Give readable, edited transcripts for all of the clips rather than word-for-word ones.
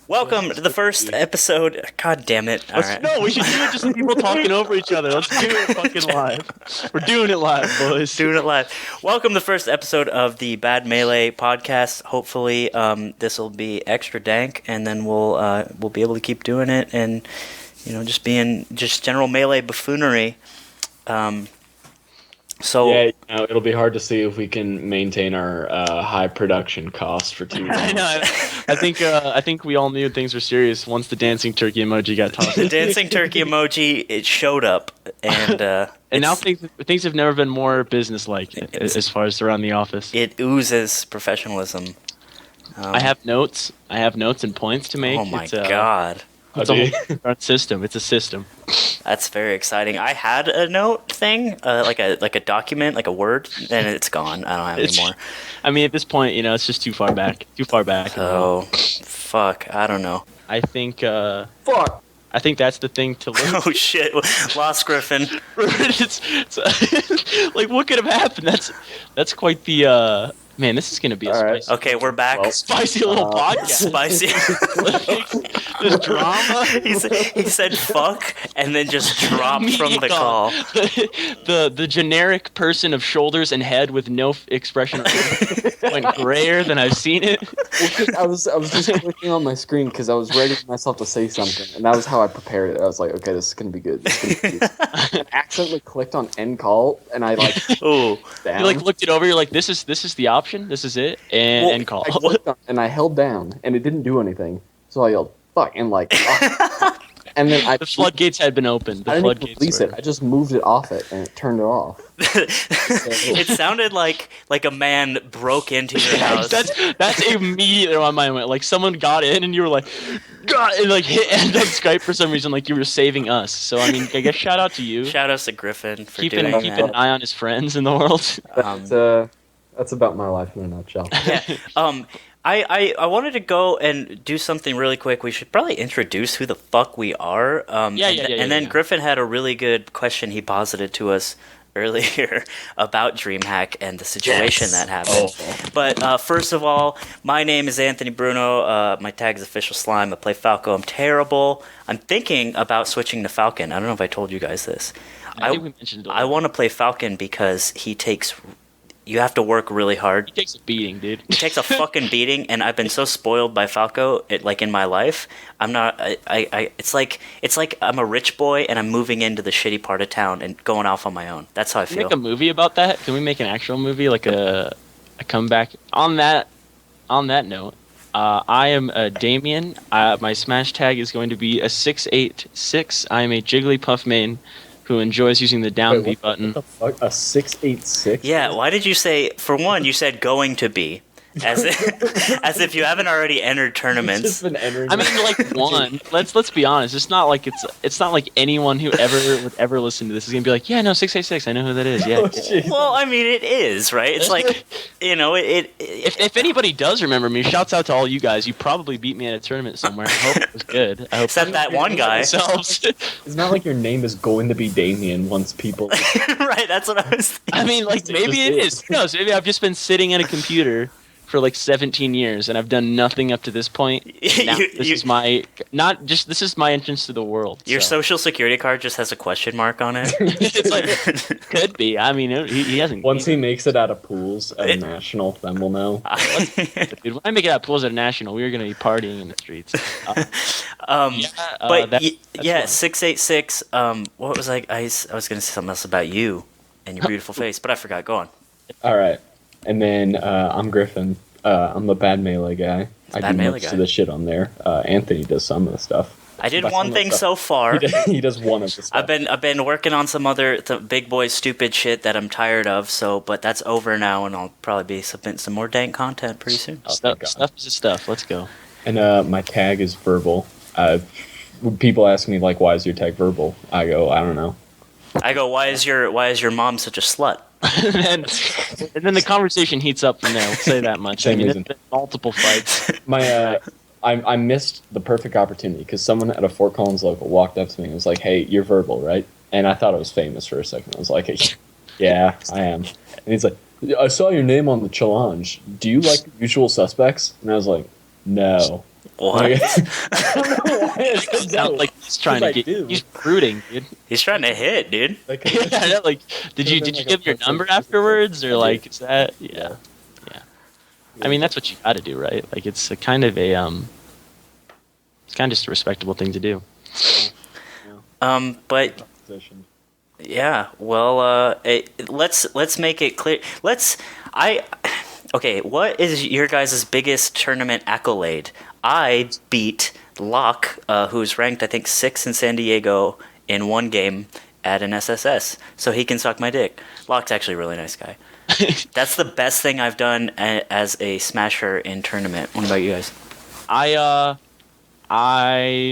Welcome to the first episode. God damn it. All right. No, we should do it just people talking over each other. Let's do it fucking live. We're doing it live, boys. Doing it live. Welcome to the first episode of the Bad Melee podcast. Hopefully, this will be extra dank, and then we'll be able to keep doing it, and just being general melee buffoonery. So yeah, it'll be hard to see if we can maintain our high production cost for 2 I know. I think we all knew things were serious once the dancing turkey emoji got tossed. the dancing turkey emoji, it showed up, and and now things have never been more businesslike as far as around the office. It oozes professionalism. I have notes and points to make. Oh my god. It's a whole system. It's a system. That's very exciting. I had a note thing, like a document, like a Word, and it's gone. I don't have it anymore. I mean, at this point, it's just too far back. Oh, fuck. I don't know. I think. Fuck. I think that's the thing to look. Oh shit! Lost Griffin. it's like what could have happened? That's quite the. Man, this is gonna be a spicy. Okay, we're back. Spicy little podcast. Spicy. There's drama. He said fuck and then just dropped from the call. The generic person of shoulders and head with no expression went grayer than I've seen it. Well, I was just clicking on my screen because I was ready for myself to say something, and that was how I prepared it. I was like, okay, this is gonna be good. I accidentally clicked on end call, and I ooh. Down. You looked it over. You're like, this is the option. This is it, and end call. I clicked on, and I held down, and it didn't do anything. So I yelled fuck, and and then the floodgates had been opened. I didn't even release it. I just moved it off it, and it turned it off. It sounded like a man broke into your house. That's immediately where my mind went. Like someone got in, and you were like, God, and hit end on Skype for some reason, like you were saving us. So I mean, I guess shout out to you. Shout out to Griffin for keep doing an eye on his friends in the world. That's about my life in a nutshell. Yeah. I wanted to go and do something really quick. We should probably introduce who the fuck we are. And then Griffin had a really good question he posited to us earlier about DreamHack and the situation that happened. Oh. But first of all, my name is Anthony Bruno. My tag is Official Slime. I play Falco. I'm terrible. I'm thinking about switching to Falcon. I don't know if I told you guys this. I think we mentioned it. I want to play Falcon because you have to work really hard. He takes a beating, dude. He takes a fucking beating, and I've been so spoiled by Falco, in my life. I'm not. It's like I'm a rich boy, and I'm moving into the shitty part of town and going off on my own. That's how I feel. Make a movie about that? Can we make an actual movie, like a comeback? On that note, I am Damien. My Smash tag is going to be a 686. I am a Jigglypuff main who enjoys using the down B button. What the fuck? A 686? Yeah, why did you say, for one, you said going to be, as if you haven't already entered tournaments. Just been entering. I mean, one. Let's be honest. It's not like anyone who would ever listen to this is gonna be like, yeah, no, 686. I know who that is. Yeah. Well, I mean, it is, right? It's like, If anybody does remember me, shouts out to all you guys. You probably beat me at a tournament somewhere. I hope it was good. I hope except that one guy. It's not like your name is going to be Damien once people. Right. That's what I was thinking. I mean, maybe it is. Who knows? Maybe I've just been sitting at a computer for 17 years, and I've done nothing up to this point. Now, this is my entrance to the world. Your social security card just has a question mark on it. It's could be. I mean, he hasn't. Once he makes it out of pools at a national, then we'll know. Dude, when I make it out of pools at a national, we're gonna be partying in the streets. 686. What was I was gonna say something else about you and your beautiful face, but I forgot. Go on. All right. And then I'm Griffin. I'm the bad melee guy. I do most of the shit on there. Anthony does some of the stuff. I did one thing so far. He does one of the stuff. I've been working on some other big boy stupid shit that I'm tired of. But that's over now, and I'll probably be submitting some more dank content pretty soon. Stuff is the stuff. Let's go. And my tag is verbal. People ask me why is your tag verbal? I go, I don't know. I go, why is your mom such a slut? and then the conversation heats up from there. We'll say that much. Same there's been multiple fights. I missed the perfect opportunity because someone at a Fort Collins local walked up to me and was like, "Hey, you're verbal, right?" And I thought it was famous for a second. I was like, hey, "Yeah, I am." And he's like, "I saw your name on the challenge. Do you like the Usual Suspects?" And I was like, "No." What? I don't know why I said no. Sounds like he's trying to get. He's brooding, dude. He's trying to hit, dude. Yeah, like, did you give your number afterwards, or like, is that? Yeah. I mean, that's what you got to do, right? Like, it's a kind of a it's kind of just a respectable thing to do. But yeah, well, let's make it clear. Okay, what is your guys' biggest tournament accolade? I beat Locke, who's ranked, I think, 6th in San Diego in one game at an SSS, so he can suck my dick. Locke's actually a really nice guy. That's the best thing I've done as a smasher in tournament. What about you guys?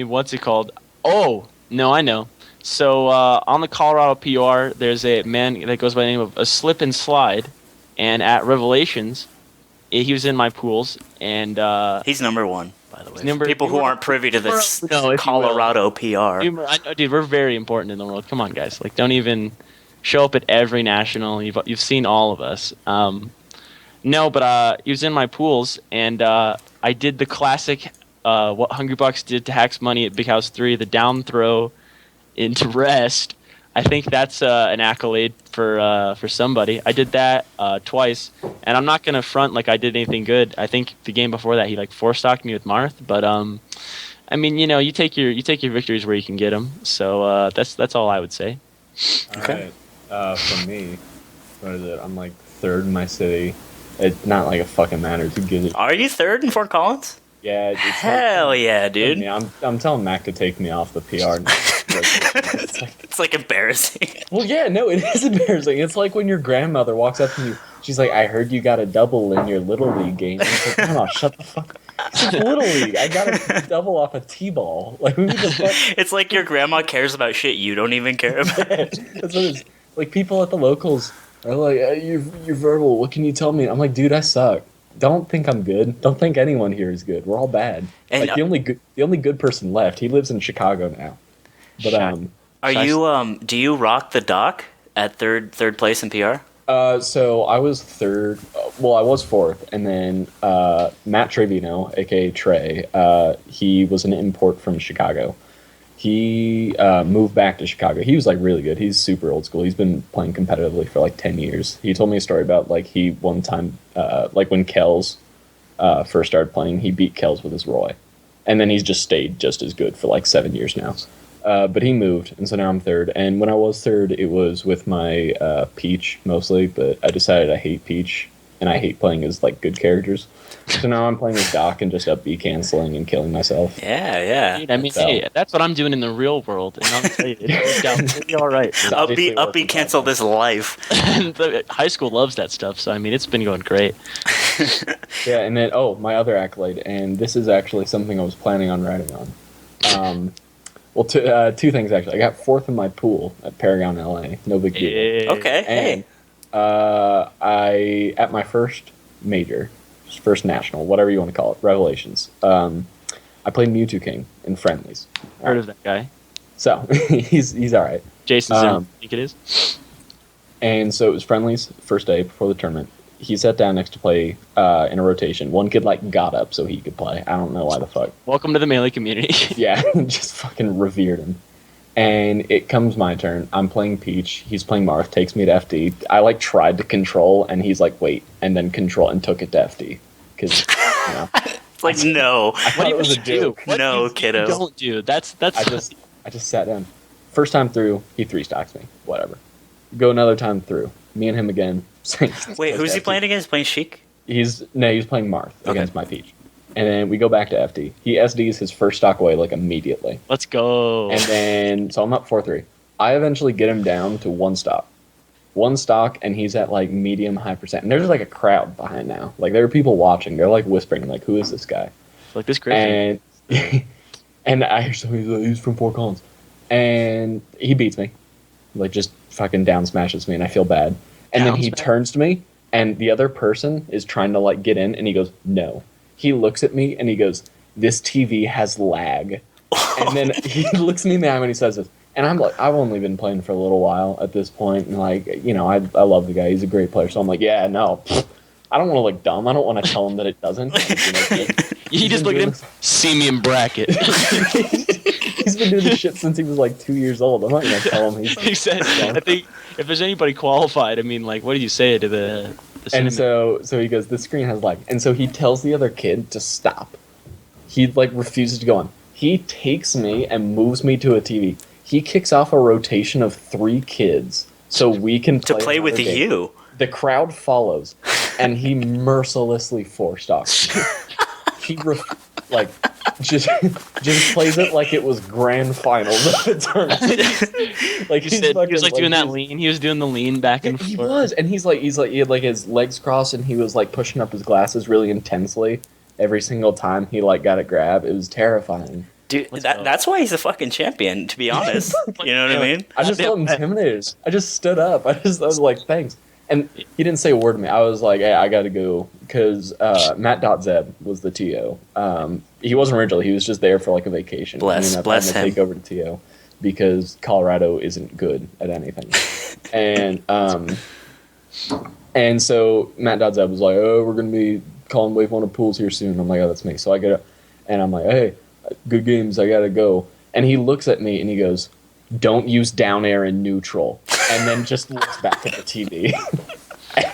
What's it called? Oh, no, I know. So, on the Colorado PR, there's a man that goes by the name of a Slip and Slide, and at Revelations, he was in my pools, and he's number one, by the way. People who aren't privy to this Colorado PR. I know, dude, we're very important in the world. Come on, guys. Like, don't even show up at every national. You've seen all of us. No, but he was in my pools, and I did the classic what Hungry Bucks did to Hack's Money at Big House 3, the down throw into rest. I think that's an accolade for somebody. I did that twice, and I'm not gonna front like I did anything good. I think the game before that he like 4-stocked me with Marth, but I mean, you know, you take your victories where you can get them. So that's all I would say. Okay. For me, what is it? I'm like 3rd in my city. It's not like a fucking matter to get it. Are you 3rd in Fort Collins? Yeah. Hell yeah, dude. I'm telling Mac to take me off the PR. It's like embarrassing. Well, yeah, no, it is embarrassing. It's like when your grandmother walks up to you. She's like, "I heard you got a double in your Little League game." And it's like, "Come on, shut the fuck up. It's Little League. I got a double off a T-ball. Like, who the fuck?" It's like your grandma cares about shit you don't even care about. That's what it is. Like, people at the locals are like, "You're verbal. What can you tell me?" I'm like, "Dude, I suck. Don't think I'm good. Don't think anyone here is good. We're all bad." And like the only good person left. He lives in Chicago now. But do you rock the dock at third place in PR? So I was 3rd. Well, I was 4th, and then Matt Trevino, aka Trey, he was an import from Chicago. He moved back to Chicago. He was like really good. He's super old school. He's been playing competitively for like 10 years. He told me a story about like he one time, like when Kells first started playing, he beat Kells with his Roy, and then he's just stayed just as good for like 7 years now. But he moved, and so now I'm 3rd. And when I was 3rd, it was with my Peach mostly, but I decided I hate Peach, and I hate playing as like good characters. So now I'm playing as Doc and just up B canceling and killing myself. Yeah. Dude, I mean, hey, that's what I'm doing in the real world, and I'll tell you, it'll be all right. Up B cancel this life. The high school loves that stuff, so I mean, it's been going great. Yeah, and then my other accolade, and this is actually something I was planning on writing on. Well, two things actually. I got 4th in my pool at Paragon, LA. No big deal. Yeah. Okay. And I at my first major, first national, whatever you want to call it, Revelations. I played Mewtwo King in friendlies. Heard of that guy? So he's all right. Jason Zim, I think it is. And so it was friendlies first day before the tournament. He sat down next to play in a rotation. One kid like got up so he could play. I don't know why the fuck. Welcome to the Melee community. Yeah, just fucking revered him. And it comes my turn. I'm playing Peach. He's playing Marth. Takes me to FD. I like tried to control, and he's like, "Wait," and then control and took it to FD because you know. It's like no. What do you do? No, kiddo. Don't do. That's. I just sat down. First time through, he 3-stocks me. Whatever. Go another time through. Me and him again. Wait, who's he playing against? Playing Sheik? He's playing Marth against my Peach. And then we go back to FD. He SDs his first stock away like immediately. Let's go. And then so I'm up 4-3. I eventually get him down to 1 stock. 1 stock, and he's at like medium high percent. And there's like a crowd behind now. Like there are people watching. They're like whispering, like, "Who is this guy?" Like this crazy. And I hear somebody, he's from Fort Collins, and he beats me. Like just fucking down smashes me, and I feel bad. And then he turns to me, and the other person is trying to like get in, and he goes, "No." He looks at me and he goes, "This TV has lag." And then he looks me in the eye when he says this. And I'm like, I've only been playing for a little while at this point, and like, you know, I love the guy. He's a great player. So I'm like, yeah, no, I don't want to look dumb. I don't want to tell him that it doesn't. You just look at him, see me in bracket. He's been doing this shit since he was like 2 years old. I'm not gonna tell him he said, I think if there's anybody qualified, I mean, like, what did you say to the and so he goes, the screen has lag. And so he tells the other kid to stop. He like refuses to go on. He takes me and moves me to a TV. He kicks off a rotation of 3 kids so we can play with game. You. The crowd follows, and he mercilessly force-stalks me. He just plays it like it was grand finals of the tournament. Like he was like doing that lean. He was doing the lean back and forth. He was, and he had like his legs crossed, and he was like pushing up his glasses really intensely every single time he like got a grab. It was terrifying. Dude, that's why he's a fucking champion, to be honest. You know what I mean? I just felt intimidated. I just stood up. I was like, thanks. And he didn't say a word to me. I was like, hey, I gotta go. Because Matt.Zeb was the TO. He wasn't originally. He was just there for like a vacation. Bless him. Take over to TO because Colorado isn't good at anything. And so Matt.Zeb was like, oh, we're going to be calling Wave 1 pools here soon. I'm like, oh, that's me. So I get up and I'm like, hey, good games. I gotta go. And he looks at me and he goes, don't use down air in neutral. And then just looks back at the TV.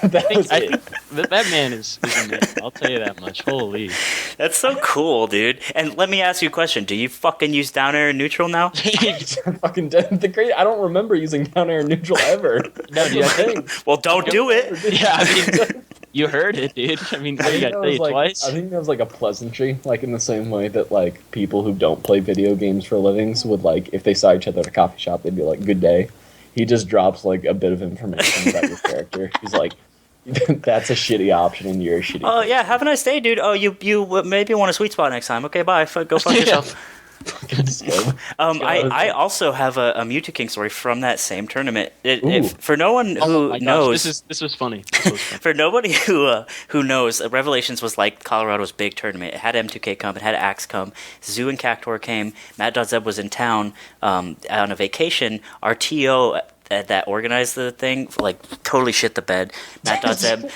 That man is a man. I'll tell you that much. Holy. That's so cool, dude. And let me ask you a question. Do you fucking use down air and neutral now? Fucking I don't remember using down air and neutral ever. No, dude, I think. Well, don't do it. Yeah, I mean, you heard it, dude. I mean, I got to tell you twice. I think that was like a pleasantry, like in the same way that like people who don't play video games for livings would like, if they saw each other at a coffee shop, they'd be like, good day. He just drops like a bit of information about your character. He's like, that's a shitty option and you're a shitty person. Yeah, have a nice day, dude. Oh, you maybe want a sweet spot next time. Okay, bye. Go fuck yourself. I also have a Mewtwo King story from that same tournament. For no one who knows, this was funny. For nobody who knows, Revelations was like Colorado's big tournament. It had M2K come, it had Axe come, Zoo and Cactuar came. Matt.Zeb was in town on a vacation. Our TO that organized the thing like totally shit the bed. Matt.Zeb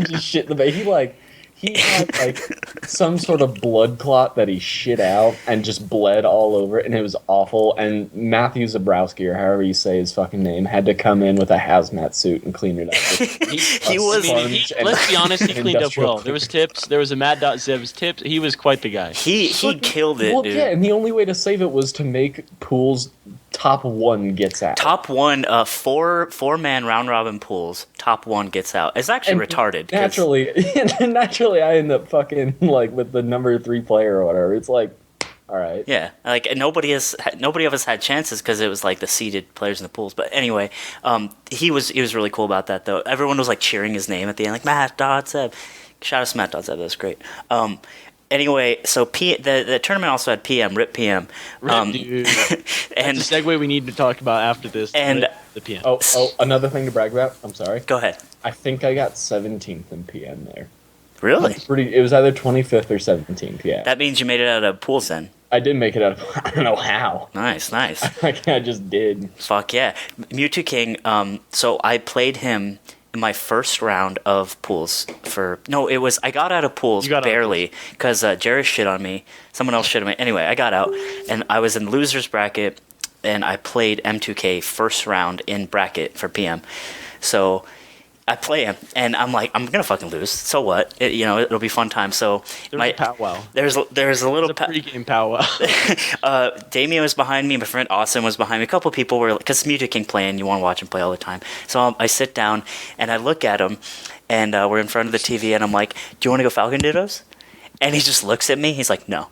just shit the bed. He had like some sort of blood clot that he shit out and just bled all over it, and it was awful. And Matthew Zabrowski, or however you say his fucking name, had to come in with a hazmat suit and clean it up. Let's be honest, he cleaned up well. There was tips. There was a Matt.Zeb's tips. He was quite the guy. He killed it, dude. Yeah, and the only way to save it was to make pools top 1 gets out. Top 1, 4-man round robin pools. Top 1 gets out. It's actually retarded. Naturally, I end up fucking like with the number 3 player or whatever. It's like, all right. Yeah, like nobody of us had chances because it was like the seeded players in the pools. But anyway, he was really cool about that though. Everyone was like cheering his name at the end, like Matt.Zeb. Shout out to Matt.Zeb. That was great. Anyway, so the tournament also had PM, RIP PM. Dude. And that's a segue we need to talk about after this. And the PM. Oh, another thing to brag about. I'm sorry. Go ahead. I think I got 17th in PM there. Really? It was either 25th or 17th. Yeah. That means you made it out of pools then. I did make it out of. I don't know how. Nice. I just did. Fuck yeah, Mewtwo King. So I played him in my first round of pools I got out of pools barely because Jarrett shit on me. Someone else shit on me. Anyway, I got out and I was in losers bracket and I played M2K first round in bracket for PM. So I play him and I'm like, I'm gonna fucking lose. So what? It'll be fun time. So there's a powwow. There's a little pregame powwow. Damien was behind me. My friend Austin was behind me. A couple people were because Mewtwo King playing. You want to watch him play all the time. So I sit down and I look at him, and we're in front of the TV, and I'm like, "Do you want to go Falcon Dittos?" And he just looks at me. He's like, "No."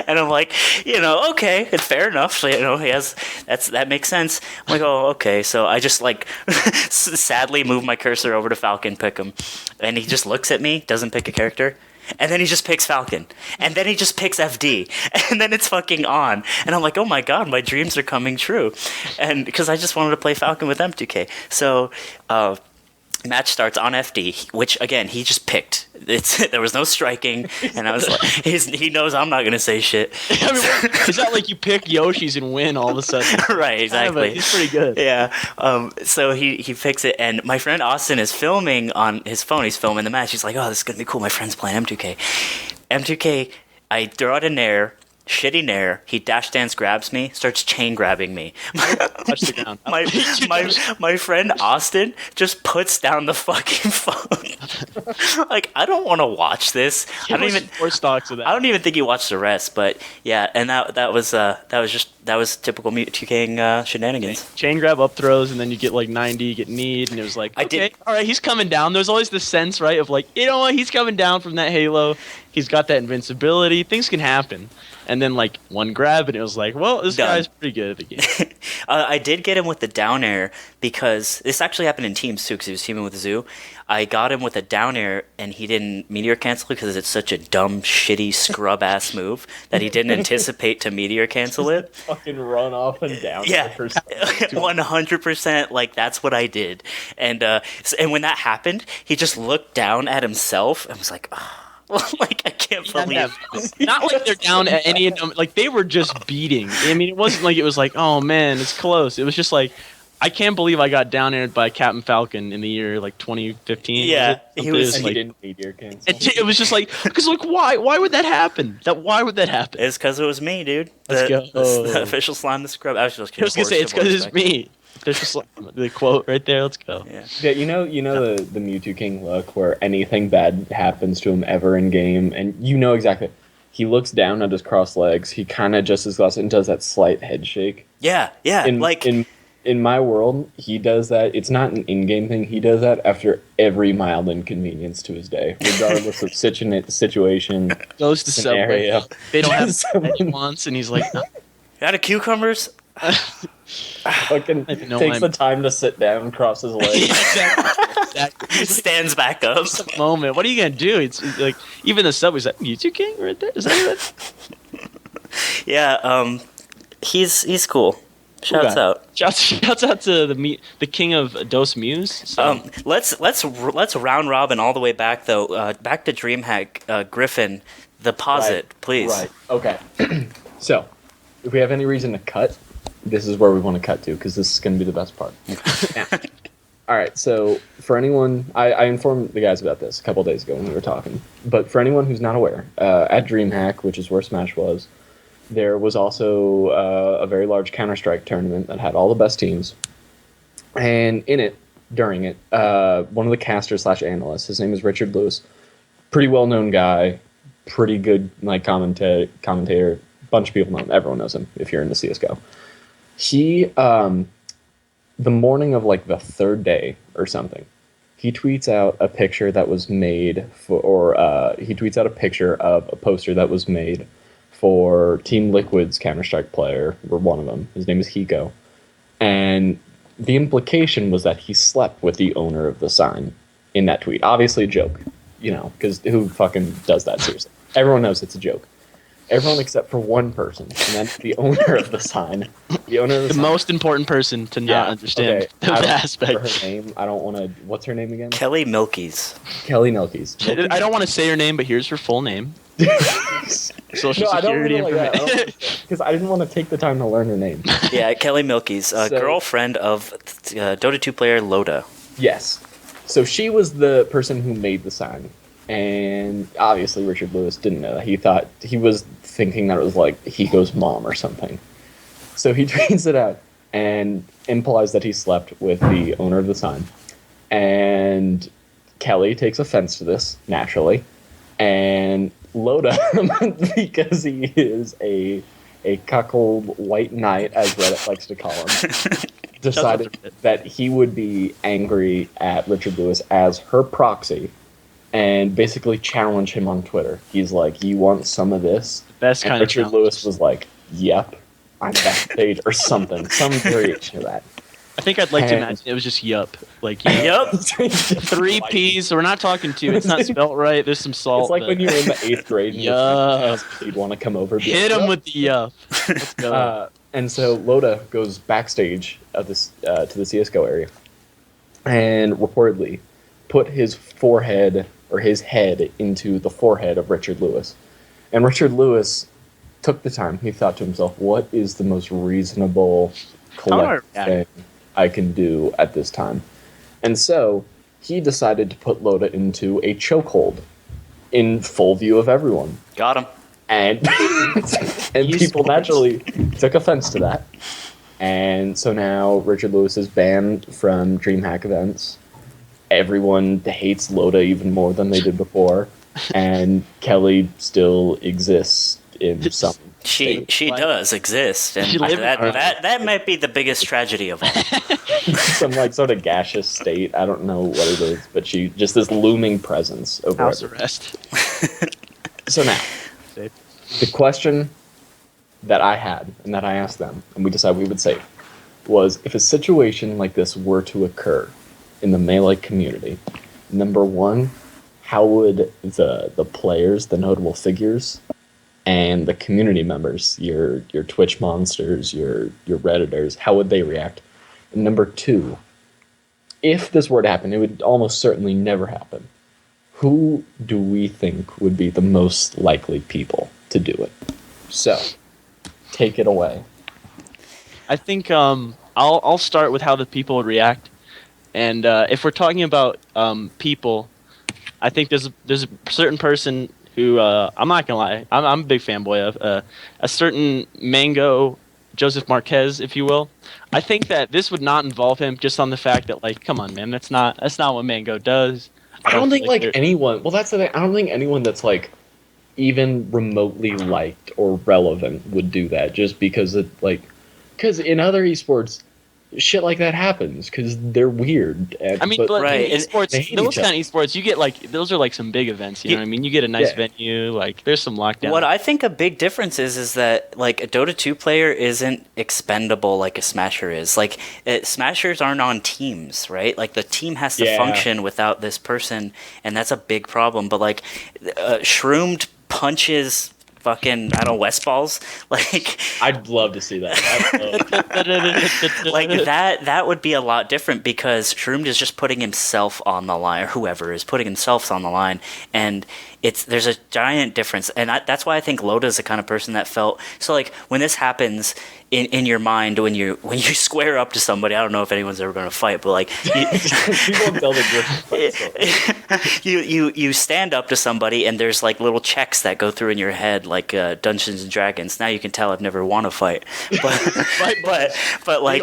And I'm like, okay, it's fair enough. He has that makes sense. I'm like, oh, okay. So I just like sadly move my cursor over to Falcon, pick him, and he just looks at me, doesn't pick a character, and then he just picks Falcon, and then he just picks FD, and then it's fucking on, and I'm like, oh my god, my dreams are coming true, and because I just wanted to play Falcon with M2K, so. Match starts on FD, which again he just picked. There was no striking, and I was like, he knows I'm not gonna say shit. I mean, it's not like you pick Yoshi's and win all of a sudden. Right, exactly. He's pretty good. Yeah. So he picks it, and my friend Austin is filming on his phone. He's filming the match. He's like, "Oh, this is gonna be cool. My friend's playing M2K." M2K. I throw out a nair. Shitty nair. He dash dance grabs me, starts chain grabbing me. Touch the ground. My friend Austin just puts down the fucking phone. Like, I don't want to watch this. I don't even think he watched the rest. But yeah, and that was typical Mewtwo shenanigans. Chain grab up throws, and then you get like 90, you get kneed, and it was like, okay, all right, he's coming down. There's always the sense, right, of like, you know what, he's coming down from that Halo. He's got that invincibility. Things can happen. And then, like, one grab, and it was like, well, this guy's pretty good at the game. I did get him with the down air, because this actually happened in teams, too, because he was teaming with Zoo. I got him with a down air, and he didn't meteor cancel because it's such a dumb, shitty, scrub-ass move that he didn't anticipate to meteor cancel it. Fucking run off and down. Yeah, 100%, like, that's what I did. And when that happened, he just looked down at himself and was like, oh. Like, I can't believe not like they're down at any, like they were just beating. I mean, it wasn't like it was like, oh man, it's close. It was just like, I can't believe I got down aired by Captain Falcon in the year like 2015. Yeah, he didn't meteor cancel. It was just like, because like why would that happen? Why would that happen? It's because it was me, dude. Let's go. The official slime the scrub. I was just kidding. I was gonna say it's because it's me. There's just the quote right there. Let's go. Yeah, you know the Mewtwo King look where anything bad happens to him ever in game, and you know exactly. He looks down at his crossed legs. He kind of just as and does that slight head shake. Yeah. In my world, he does that. It's not an in-game thing. He does that after every mild inconvenience to his day, regardless of situation. Goes to scenario. Subway. They don't have someone once, and he's like, "Out of cucumbers." Fucking takes the time to sit down and cross his legs. Exactly. Stands back up. It's a moment. What are you gonna do? It's like even the Subway's like, Mewtwo King right there. Is that it? Yeah. He's cool. Shouts out. Shouts out to the king of Dos Mews. So. Let's round robin all the way back though. Back to DreamHack. Griffin, the posit, please. Right. Okay. So, if we have any reason to cut, this is where we want to cut to, because this is going to be the best part. All right, so for anyone, I informed the guys about this a couple days ago when we were talking, but for anyone who's not aware, at DreamHack, which is where Smash was, there was also a very large Counter-Strike tournament that had all the best teams, and during it, one of the casters / analysts, his name is Richard Lewis, pretty well-known guy, pretty good like commentator, bunch of people know him, everyone knows him if you're into CSGO. He, the morning of like the third day or something, he tweets out a picture that was made he tweets out a picture of a poster that was made for Team Liquid's Counter-Strike player, or one of them. His name is Hiko. And the implication was that he slept with the owner of the sign in that tweet. Obviously a joke, because who fucking does that seriously? Everyone knows it's a joke. Everyone except for one person, and that's the owner of the sign. The most important person to not understand the aspect. Her name, I don't want to. What's her name again? Kelly Milkies. Kelly Milkies. I don't want to say her name, but here's her full name. Social security information. Because I didn't want to take the time to learn her name. Yeah, Kelly Milkies, girlfriend of Dota 2 player Loda. Yes. So she was the person who made the sign. And obviously Richard Lewis didn't know that. He was thinking that it was like Hiko's mom or something. So he tweets it out and implies that he slept with the owner of the sign. And Kelly takes offense to this, naturally. And Loda, because he is a cuckold white knight, as Reddit likes to call him, decided that he would be angry at Richard Lewis as her proxy and basically challenge him on Twitter. He's like, "You want some of this?" Best kind Richard of Lewis was like, "Yep, I'm backstage," or something, some variation of that. I think I'd like to imagine it was just yup. Like, yup. 3 P's, so we're not talking 2. It's not spelt right. There's some salt. It's like when you were in the 8th grade and you'd want to come over. Hit him with the yup. Let's go. And so Loda goes backstage to the CSGO area. And reportedly, put his forehead or his head into the forehead of Richard Lewis. And Richard Lewis took the time. He thought to himself, what is the most reasonable collective thing I can do at this time? And so he decided to put Loda into a chokehold in full view of everyone. Got him. And people naturally took offense to that. And so now Richard Lewis is banned from DreamHack events. Everyone hates Loda even more than they did before. And Kelly still exists in some She does exist, and that might be the biggest tragedy of all. Some like sort of gaseous state. I don't know what it is, but she just this looming presence over house arrest. So now, the question that I had and that I asked them, and we decided we would save, was if a situation like this were to occur in the Melee community, number one, how would the players, the notable figures, and the community members, your Twitch monsters, your Redditors, how would they react? And number two, if this were to happen, it would almost certainly never happen. Who do we think would be the most likely people to do it? So, take it away. I think I'll start with how the people would react, and if we're talking about people, I think there's a certain person who I'm not gonna lie, I'm a big fanboy of a certain Mango Joseph Marquez, if you will. I think that this would not involve him just on the fact that, like, come on, man, that's not what Mango does. I don't think like anyone. Well, that's the thing. I don't think anyone that's like even remotely liked or relevant would do that, just because because in other esports, shit like that happens because they're weird. I mean, but right. In esports, those kind of esports, you get like those are like some big events. You know what I mean? You get a nice venue. Like there's some lockdown. What I think a big difference is that like a Dota 2 player isn't expendable like a Smasher is. Like Smashers aren't on teams, right? Like the team has to function without this person, and that's a big problem. But like Shroomed punches fucking, I don't know, West balls. Like I'd love to see that. Like that would be a lot different because Shroomed is just putting himself on the line, or whoever is putting himself on the line, and there's a giant difference. And that's why I think Loda is the kind of person that felt so like when this happens in your mind, when you square up to somebody, I don't know if anyone's ever going to fight, but like you stand up to somebody and there's like little checks that go through in your head, like Dungeons and Dragons. Now you can tell I've never won a fight, but like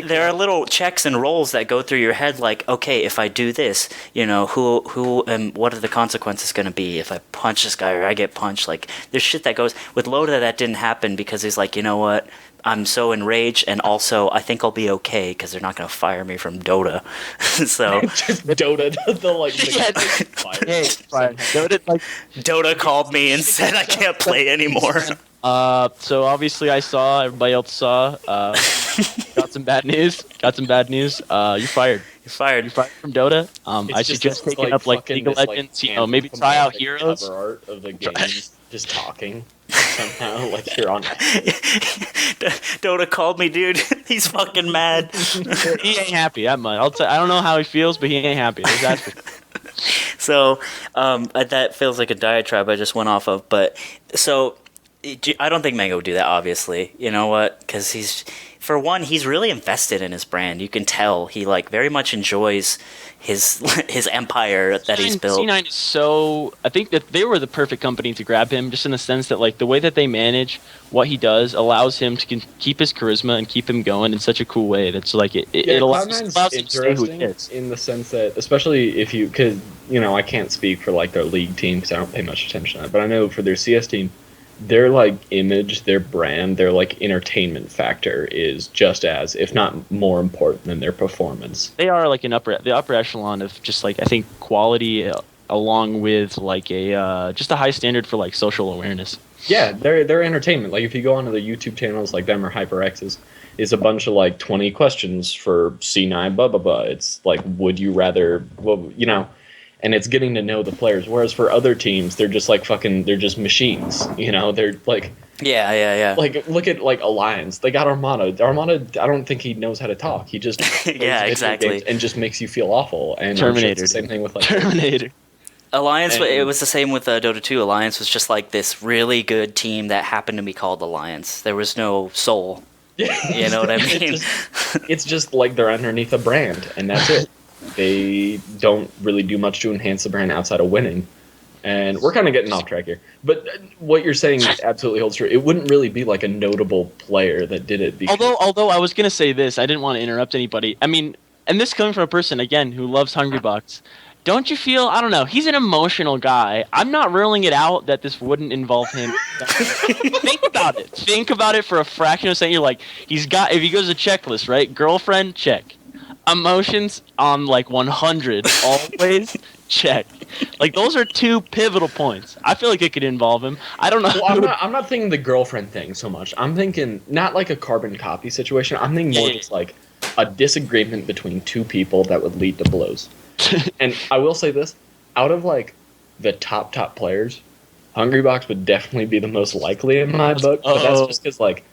there are little checks and rolls that go through your head, like, okay, if I do this, you know, who and what are the consequences going to be if I punch this guy or I get punched? Like there's shit that goes with Loda that didn't happen because he's like, you know what, I'm so enraged, and also I think I'll be okay because they're not going to fire me from Dota. So just Dota, Dota called me and said I can't play anymore. So obviously everybody else saw. Got some bad news. You're fired. You're fired from Dota. I suggest taking up like League of Legends. You know, maybe try out Heroes. Cover art of the game, just talking somehow like you're on. Dota called me, dude. He's fucking mad. He ain't happy that much. I don't know how he feels, but he ain't happy. So that feels like a diatribe I just went off of. But so I don't think Mango would do that. Obviously, you know what? Because he's really invested in his brand. You can tell he like very much enjoys his empire that he's built. C9 is so. I think that they were the perfect company to grab him, just in the sense that like the way that they manage what he does allows him to keep his charisma and keep him going in such a cool way. That's like it allows him to stay who he is. In the sense that, especially if you could, you know, I can't speak for like their league team because I don't pay much attention to that, but I know for their CS team, their like image, their brand, their like entertainment factor is just as, if not more important than their performance. They are like the upper echelon of just like, I think, quality along with like just a high standard for like social awareness. Yeah, their entertainment. Like if you go onto the YouTube channels like them or HyperX's, is a bunch of like 20 questions for C9 blah blah blah. It's like, would you rather, well, you know. And it's getting to know the players. Whereas for other teams, they're just like they're just machines. You know, they're like, Yeah. Like, look at like Alliance. They got Armada. Armada, I don't think he knows how to talk. He just exactly, and just makes you feel awful. And Terminator. Sure the same thing with like Terminator. Alliance. It was the same with Dota 2. Alliance was just like this really good team that happened to be called Alliance. There was no soul. You know what I mean? It's just like they're underneath a brand, and that's it. They don't really do much to enhance the brand outside of winning. And we're kind of getting off track here. But what you're saying absolutely holds true. It wouldn't really be like a notable player that did it. Although I was going to say this, I didn't want to interrupt anybody. I mean, and this coming from a person, again, who loves Hungrybox. Don't you feel, I don't know, he's an emotional guy. I'm not ruling it out that this wouldn't involve him. Think about it. Think about it for a fraction of a second. You're like, if he goes to checklist, right? Girlfriend, check. Emotions on like 100, always, check. Like, those are 2 pivotal points. I feel like it could involve him. I don't know. Well, I'm not thinking the girlfriend thing so much. I'm thinking not like a carbon copy situation. I'm thinking more just like a disagreement between 2 people that would lead to blows. And I will say this, out of like the top players, Hungrybox would definitely be the most likely in my book, but that's just because like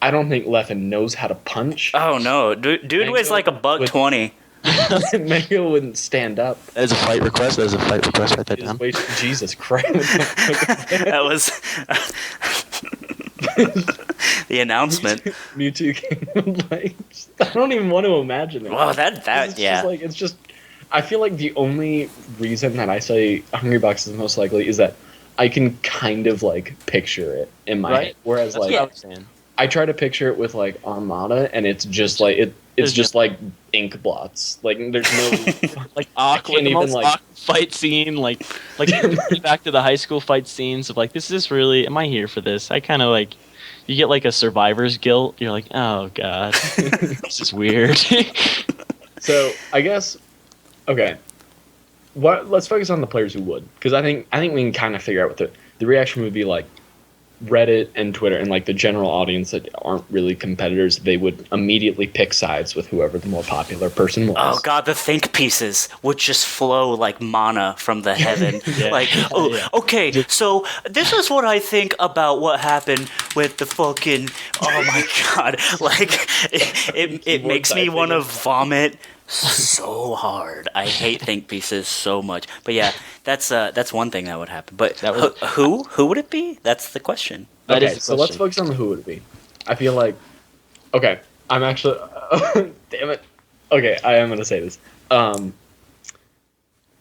I don't think Leffen knows how to punch. Oh no, dude weighs like $120. Mango wouldn't stand up. That's a fight request. Write that down. Jesus Christ. That was the announcement. Mewtwo came like, I don't even want to imagine it. Well, that yeah. It's just I feel like the only reason that I say Hungrybox is most likely is that I can kind of like picture it in my head. Whereas that's I try to picture it with like Armada, and it's just like it's just like ink blots. Like there's no like awkward, awkward fight scene. Like back to the high school fight scenes of like, this is really, am I here for this? I kind of like, you get like a survivor's guilt. You're like, oh god, this is weird. So I guess. Okay, let's focus on the players who would, because I think we can kind of figure out what the reaction would be like. Reddit and Twitter and like the general audience that aren't really competitors, they would immediately pick sides with whoever the more popular person was. Oh god, the think pieces would just flow like mana from the heaven. Okay, so this is what I think about what happened with the fucking, oh my god, like it makes me want to vomit so hard. I hate think pieces so much. But yeah, that's one thing that would happen. But who would it be? That's the question. Okay, so let's focus on who would it be. I feel like, okay, I'm actually damn it. Okay, I am gonna say this.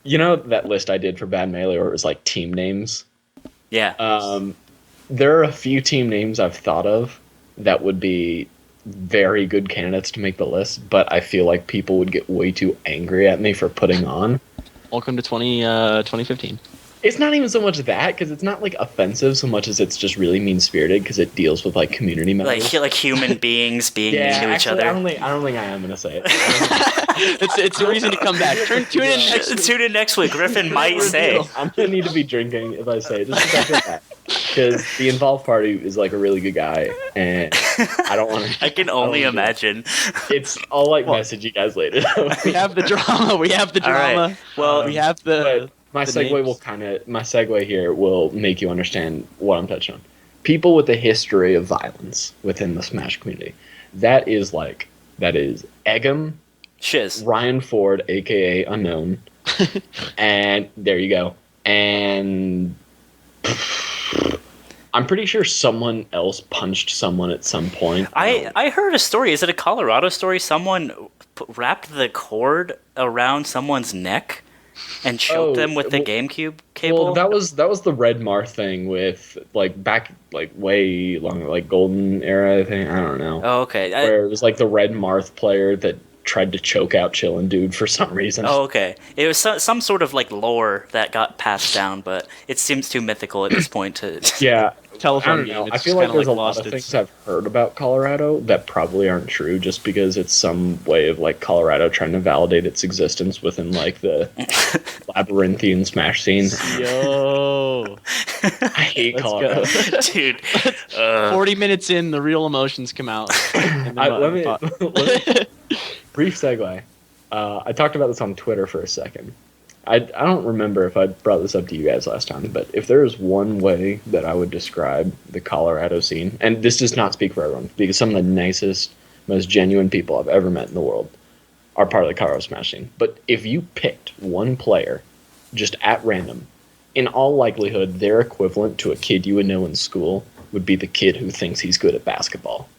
You know that list I did for Bad Melee where it was like team names? Yeah. There are a few team names I've thought of that would be very good candidates to make the list, but I feel like people would get way too angry at me for putting on. Welcome to 2015. It's not even so much that, because it's not like offensive so much as it's just really mean-spirited because it deals with like community members, like human beings being mean to each other. I don't think I am gonna say it. It's a reason to come back. Tune in next week. Griffin might say. I'm gonna need to be drinking if I say it, just because the involved party is like a really good guy, and I don't want to. I can only imagine. I'll like message you guys later. We have the drama. All right. Well, we have the. My segue here will make you understand what I'm touching on. People with a history of violence within the Smash community. That is Eggum, Shiz, Ryan Ford, aka Unknown, and there you go. And I'm pretty sure someone else punched someone at some point. I heard a story. Is it a Colorado story? Someone wrapped the cord around someone's neck and choked them with the GameCube cable. Well, that was the Red Mar thing with like back like way long, like golden era. I think, I don't know. Oh, okay. Where it was like the Red Marth player that tried to choke out Chillin' Dude for some reason. Oh, okay. It was some sort of like lore that got passed down, but it seems too mythical at this point to. Yeah. Telephone I don't know. I feel like there's a lot of things I've heard about Colorado that probably aren't true, just because it's some way of like Colorado trying to validate its existence within like the labyrinthian Smash scene. Yo, I hate Colorado, dude. 40 minutes in, the real emotions come out. Let me brief segue. I talked about this on Twitter for a second. I don't remember if I brought this up to you guys last time, but if there is one way that I would describe the Colorado scene, and this does not speak for everyone, because some of the nicest, most genuine people I've ever met in the world are part of the Colorado Smash scene. But if you picked one player, just at random, in all likelihood, their equivalent to a kid you would know in school would be the kid who thinks he's good at basketball.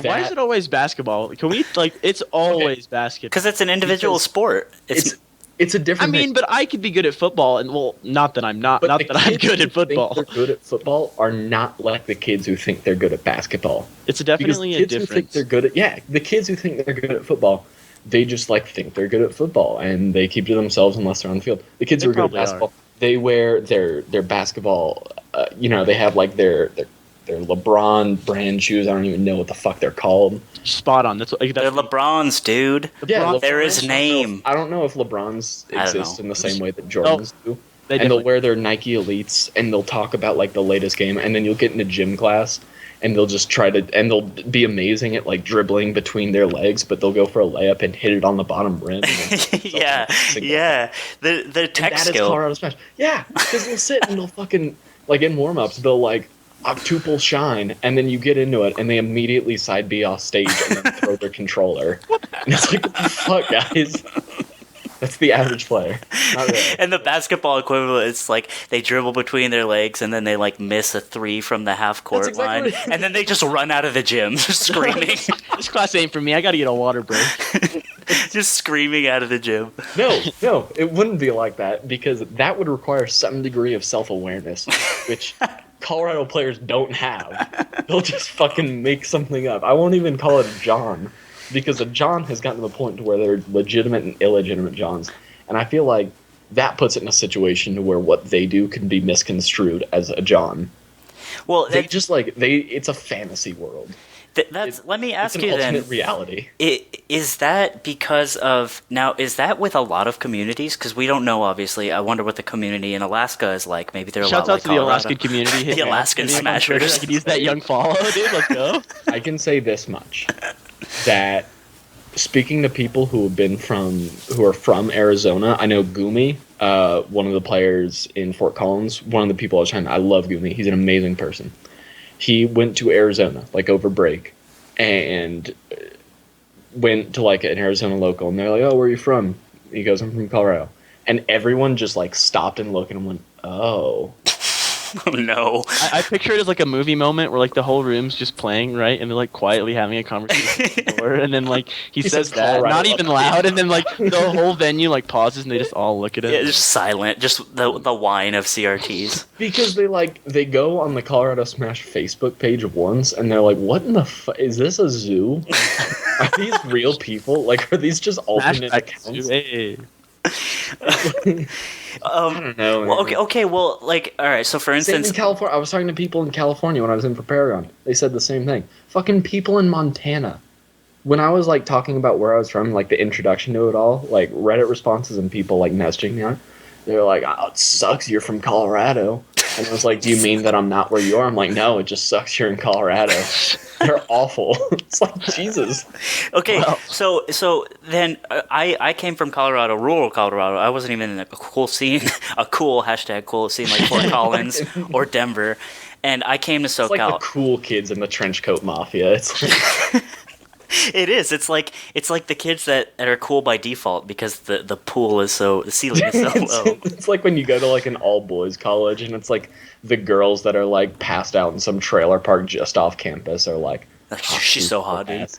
Why is it always basketball? Can we it's always basketball? Because it's an individual sport. It's a different. I mean, but I could be good at football, and not that I'm not. Not that I'm good at football. They're good at football are not like the kids who think they're good at basketball. It's definitely a difference. Who think they're good at the kids who think they're good at football, they just think they're good at football, and they keep to themselves unless they're on the field. The kids who are good at basketball, they wear their basketball. They have their LeBron brand shoes. I don't even know what the fuck they're called. Spot on. They're LeBrons, dude. They're his name. I don't know if LeBrons exist in the same way that Jordans do. They'll wear their Nike Elites, and they'll talk about the latest game, and then you'll get into gym class, and they'll just and they'll be amazing at dribbling between their legs, but they'll go for a layup and hit it on the bottom rim. Yeah. The tech skill. That is Colorado Smash. Yeah, because they'll sit and they'll fucking in warm-ups, they'll octuple shine, and then you get into it, and they immediately side B off stage and then throw their controller. And it's what the fuck, guys? That's the average player. Not really. And the basketball equivalent is they dribble between their legs, and then they miss a 3 from the half court line, and then they just run out of the gym screaming. This class ain't for me. I got to get a water break. Just screaming out of the gym. No, it wouldn't be like that, because that would require some degree of self-awareness, which Colorado players don't have. They'll just fucking make something up. I won't even call it a John, because a John has gotten to the point to where they're legitimate and illegitimate Johns. And I feel like that puts it in a situation to where what they do can be misconstrued as a John. Well, it's a fantasy world. Let me ask you then. Alternate reality. Is that because of is that with a lot of communities? Because we don't know, obviously. I wonder what the community in Alaska is like. Maybe they're a lot like Colorado. Shouts out to the Alaskan community. The Alaskan Smashers. I could use that young follow, dude. Let's go. I can say this much: that speaking to people who are from Arizona, I know Gumi, one of the players in Fort Collins. One of the people I was I love Gumi. He's an amazing person. He went to Arizona, over break, and went to, an Arizona local, and they're like, oh, where are you from? He goes, I'm from Colorado. And everyone just, stopped and looked, and went, oh. Oh, no. I picture it as, a movie moment where, the whole room's just playing, right? And they're, quietly having a conversation. And then, he says that, not even loud, and then, the whole venue, pauses, and they just all look at it. Yeah, just silent. Just the whine of CRTs. Because they go on the Colorado Smash Facebook page once, and they're like, what in the fuck? Is this a zoo? Are these real people? Are these just alternate accounts? Hey. I don't know. Well, okay. Well, all right. So, for instance, in California, I was talking to people in California when I was in for Paragon. They said the same thing. Fucking people in Montana. When I was talking about where I was from, the introduction to it all, Reddit responses and people messaging me on it, they're like, "Oh, it sucks. You're from Colorado." And I was like, "Do you mean that I'm not where you are?" I'm like, "No, it just sucks. You're in Colorado." They're awful. It's Jesus. Okay, wow. So then I came from Colorado, rural Colorado. I wasn't even in a cool scene, a cool scene like Fort Collins or Denver, and I came to SoCal. It's the cool kids in the trench coat mafia. It's It is. It's like the kids that are cool by default because the pool is the ceiling is so low. It's like when you go to an all boys college and it's the girls that are passed out in some trailer park just off campus are she's so hot, dude.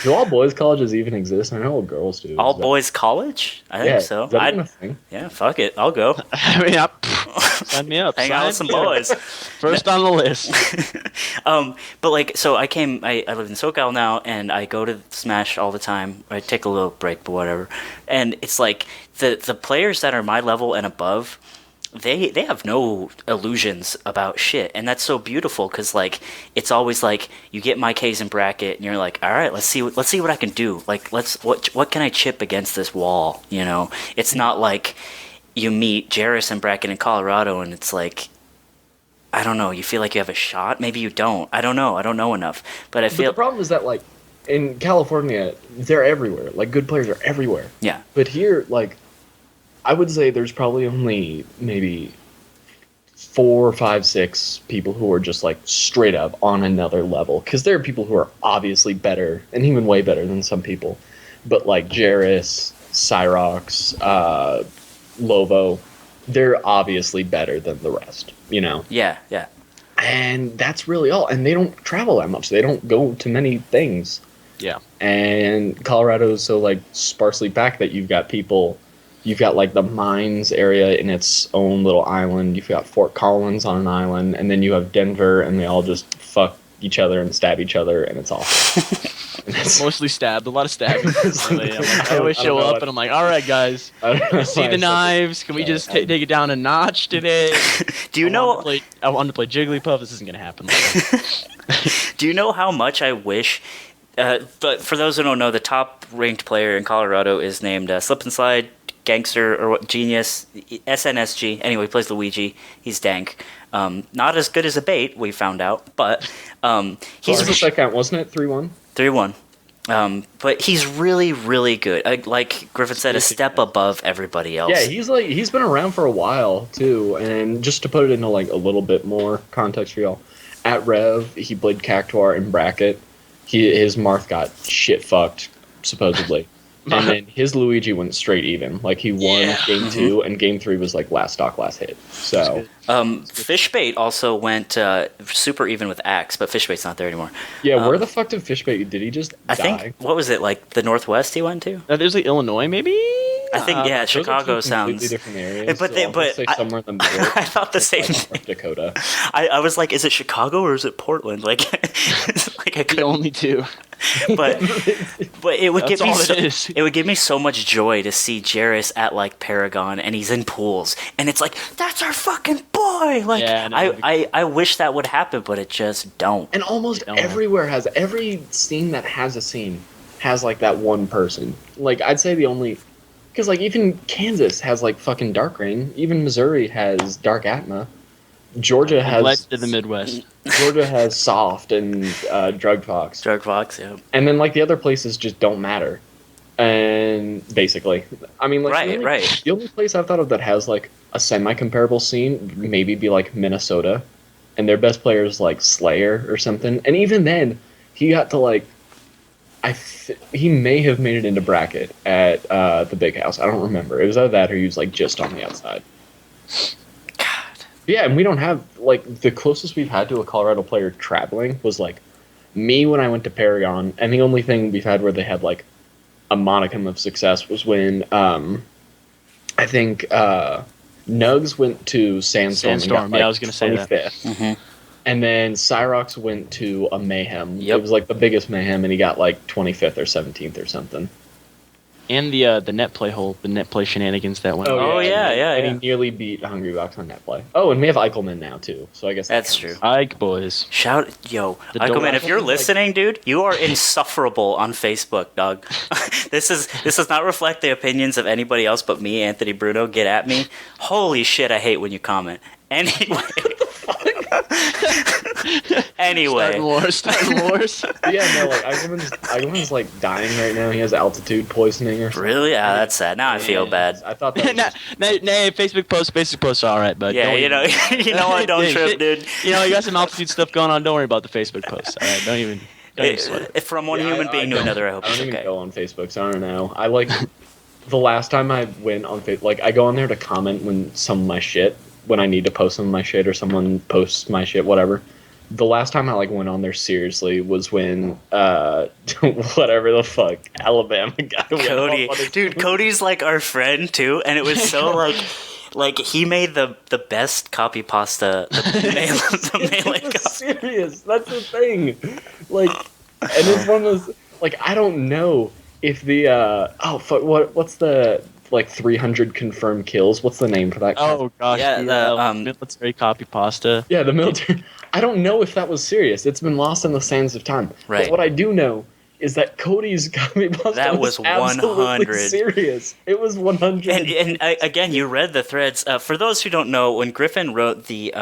Do all boys colleges even exist? I know all girls do. All boys college? I think so. Is that even a thing? Yeah, fuck it. I'll go. I mean, sign me up. Hang out with some boys. First on the list. But so I live in SoCal now, and I go to Smash all the time. I take a little break, but whatever. And it's the players that are my level and above, they have no illusions about shit, and that's so beautiful because it's always you get my K's in bracket and you're all right, let's see what I can do, what can I chip against this wall, it's not you meet Jairus in bracket in Colorado and it's I don't know, you feel like you have a shot, maybe you don't, I don't know enough, but the problem is that in California they're everywhere, good players are everywhere, yeah, but here I would say there's probably only maybe 4, 5, 6 people who are just like straight up on another level. Because there are people who are obviously better and even way better than some people. But like Jairus, Syrox, Lovo, they're obviously better than the rest, you know? Yeah, yeah. And that's really all. And they don't travel that much. They don't go to many things. Yeah. And Colorado is so like sparsely packed that you've got like the mines area in its own little island. You've got Fort Collins on an island, and then you have Denver, and they all just fuck each other and stab each other, and it's awful. Mostly stabbed, a lot of stabbing. I always show up, and I'm like, all right, guys, see the knives? Can we just take it down a notch today? Do you know? I wanted to play Jigglypuff. This isn't gonna happen. Do you know how much I wish? But for those who don't know, the top ranked player in Colorado is named Slip and Slide Gangster or Genius SNSD. Anyway, he plays Luigi. He's dank. Not as good as a bait, we found out, but he's. What was the second? Wasn't it 3-1? 3-1. But he's really, really good. Like Griffin said, a step above everybody else. Yeah, he's been around for a while too. And just to put it into like a little bit more context for y'all, at Rev he played Cactuar in bracket. His Marth got shit fucked supposedly. And then his Luigi went straight even. Like, he won game 2, and game 3 was, like, last stock, last hit. So... Fishbait also went super even with Axe, but Fishbait's not there anymore. Yeah, where the fuck did Fishbait... Did he just die? I think... What was it, like, the Northwest he went to? There's, like, Illinois, maybe? I think, yeah, Chicago sounds... completely different areas. But say somewhere in the middle. I thought the same thing. North Dakota. I was like, is it Chicago or is it Portland? Like I the only two. But it would give me it would give me so much joy to see Jairus at like Paragon and he's in pools and it's like that's our fucking boy. Like I wish that would happen, but it just don't. And almost everywhere has every scene that has a scene has like that one person. Like I'd say the only because like even Kansas has like fucking Dark Rain. Even Missouri has Dark Atma. Georgia has led to the Midwest. Georgia has Soft and Drug Fox. Drug Fox, yeah. And then like the other places just don't matter. And basically, I mean, like the only place I've thought of that has like a semi-comparable scene maybe be like Minnesota, and their best player is like Slayer or something. And even then, he got to like, he may have made it into bracket at the Big House. I don't remember. It was either that or he was like just on the outside. Yeah, and we don't have, like, the closest we've had to a Colorado player traveling was, like, me when I went to Paragon, and the only thing we've had where they had, like, a modicum of success was when, I think, Nugs went to Sandstorm and got, like, I was going to say that. Mm-hmm. And then Syrox went to a Mayhem. Yep. It was, like, the biggest Mayhem, and he got, like, 25th or 17th or something. And the net play shenanigans that went on. Oh, yeah. And he nearly beat Hungry Box on net play. Oh, and we have Eichelman now, too. So I guess that's true. Ike boys. Eichelman, if you're listening, dude, you are insufferable on Facebook, dog. This does not reflect the opinions of anybody else but me, Anthony Bruno. Get at me. Holy shit, I hate when you comment. Anyway. Starting wars. Yeah, no, like Eichelman's like dying right now. He has altitude poisoning or something. Really? Yeah, that's sad. Now I feel bad. I thought that was Facebook posts are alright, but yeah, you know what? Don't trip, dude. You got some altitude stuff going on. Don't worry about the Facebook posts. All right, don't even sweat it. From one human being to another, I hope it's okay. I don't even go on Facebook, so I don't know. I like the last time I went on Facebook, like I go on there to comment when I need to post some of my shit or someone posts my shit, whatever. The last time I like went on there seriously was when whatever the fuck Alabama guy Cody. Dude, Cody's like our friend too, and it was so like he made the best copy pasta the melee serious. That's the thing. Like, and it's one of those like I don't know if the what's the like 300 confirmed kills. What's the name for that? Oh gosh, yeah, the military copy pasta. Yeah, the military. I don't know if that was serious. It's been lost in the sands of time. Right. But what I do know is that Cody's copy pasta was 100 serious. It was 100. And again, you read the threads. For those who don't know, when Griffin wrote the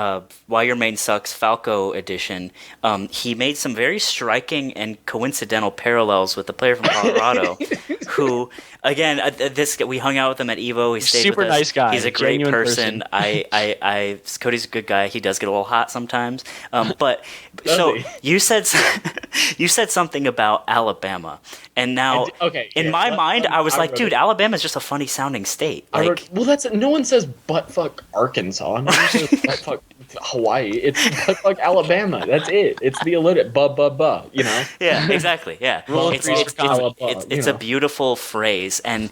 Why Your Main Sucks Falco edition, he made some very striking and coincidental parallels with the player from Colorado. who, again, we hung out with him at Evo. He stayed super with us. Nice guy. He's a great person. Cody's a good guy. He does get a little hot sometimes. But so you said something about Alabama, and now in my mind, I was like, dude, Alabama is just a funny sounding state. Like, no one says butt fuck Arkansas. No one says butt fuck Hawaii. It's butt fuck Alabama. That's it. It's the alliteration. Buh. You know. Yeah, exactly. Yeah, it's a beautiful phrase, and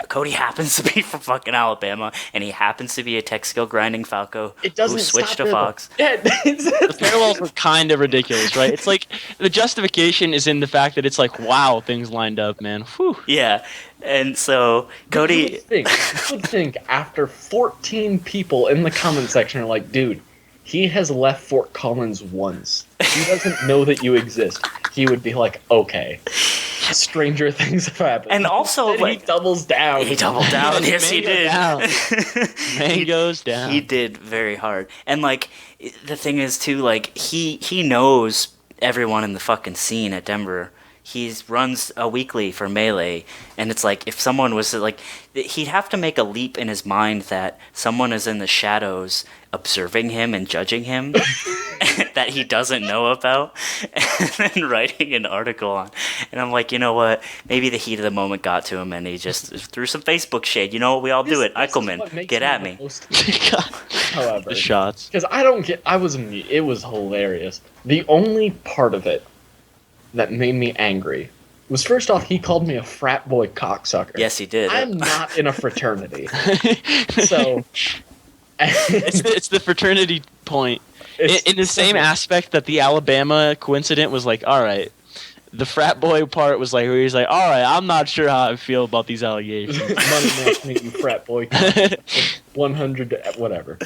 Cody happens to be from fucking Alabama, and he happens to be a tech skill grinding Falco who switched to Fox. Yeah, the parallels were kind of ridiculous, right? It's like the justification is in the fact that it's like, wow, things lined up, man. Whew. Yeah, and so Cody. You would think after 14 people in the comment section are like, dude, he has left Fort Collins once. He doesn't know that you exist. He would be like, okay, stranger things have happened. And also, he doubles down. He doubled down. Yes, he did. Man goes down. He did very hard. And like, the thing is too, like he knows everyone in the fucking scene at Denver. He runs a weekly for Melee, and it's like if someone was like, he'd have to make a leap in his mind that someone is in the shadows observing him and judging him that he doesn't know about, and then writing an article on. And I'm like, you know what? Maybe the heat of the moment got to him, and he just threw some Facebook shade. You know what? We all do it. Eichelman, get at me. However, the shots. Because it was hilarious. The only part of it that made me angry was, first off, he called me a frat boy cocksucker. Yes, he did. I'm not in a fraternity. So it's the fraternity point. In the same aspect that the Alabama coincident was like, all right, the frat boy part was like, where he's like, all right, I'm not sure how I feel about these allegations. Money match me, you frat boy. 100, whatever.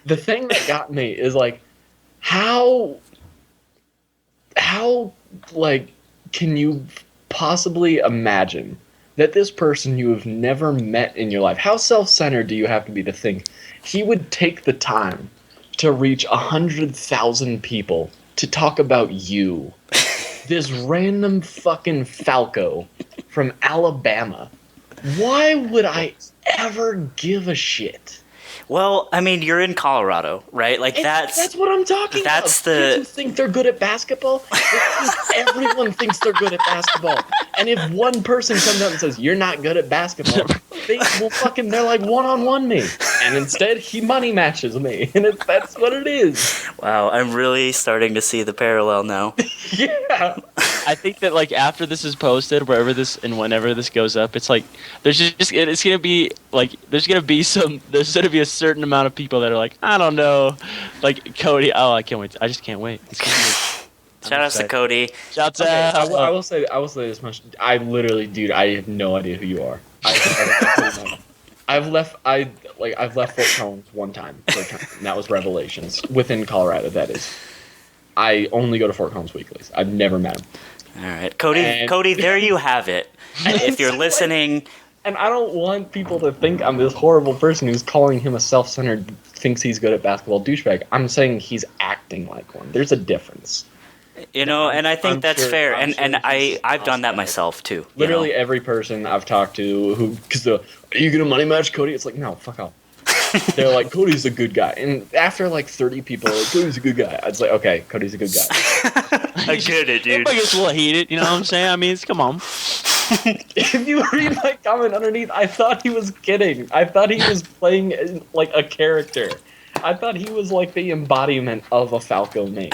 The thing that got me is like, how like, can you possibly imagine that this person you have never met in your life, how self-centered do you have to be to think he would take the time to reach 100,000 people to talk about you, this random fucking Falco from Alabama? Why would I ever give a shit? Well, I mean, you're in Colorado, right? Like that's what I'm talking about. Kids who think they're good at basketball. Everyone thinks they're good at basketball. And if one person comes out and says you're not good at basketball, they're like one-on-one me. And instead, he money matches me, and that's what it is. Wow, I'm really starting to see the parallel now. Yeah. I think that like after this is posted, wherever this and whenever this goes up, it's like there's gonna be a certain amount of people that are like, I don't know, like Cody. Oh, I can't wait. I just can't wait. Shout out to Cody. Shouts out. I will say this much. I literally, dude, I have no idea who you are. I've left Fort Collins one time for a term, and that was Revelations within Colorado. That is. I only go to Fort Collins weeklies. I've never met him. All right, Cody, there you have it. If you're listening, and I don't want people to think I'm this horrible person who's calling him a self-centered, thinks he's good at basketball douchebag. I'm saying he's acting like one. There's a difference. You know, and I think that's fair, and I've done that myself too. Literally every person I've talked to because are you gonna money match Cody? It's like, no, fuck off. They're like, Cody's a good guy, and after like 30 people are like, Cody's a good guy, I was like, okay, Cody's a good guy. I get it, dude. I guess we'll hate it, you know what I'm saying? I mean, come on. If you read my comment underneath, I thought he was kidding. I thought he was playing like a character. I thought he was like the embodiment of a Falco name.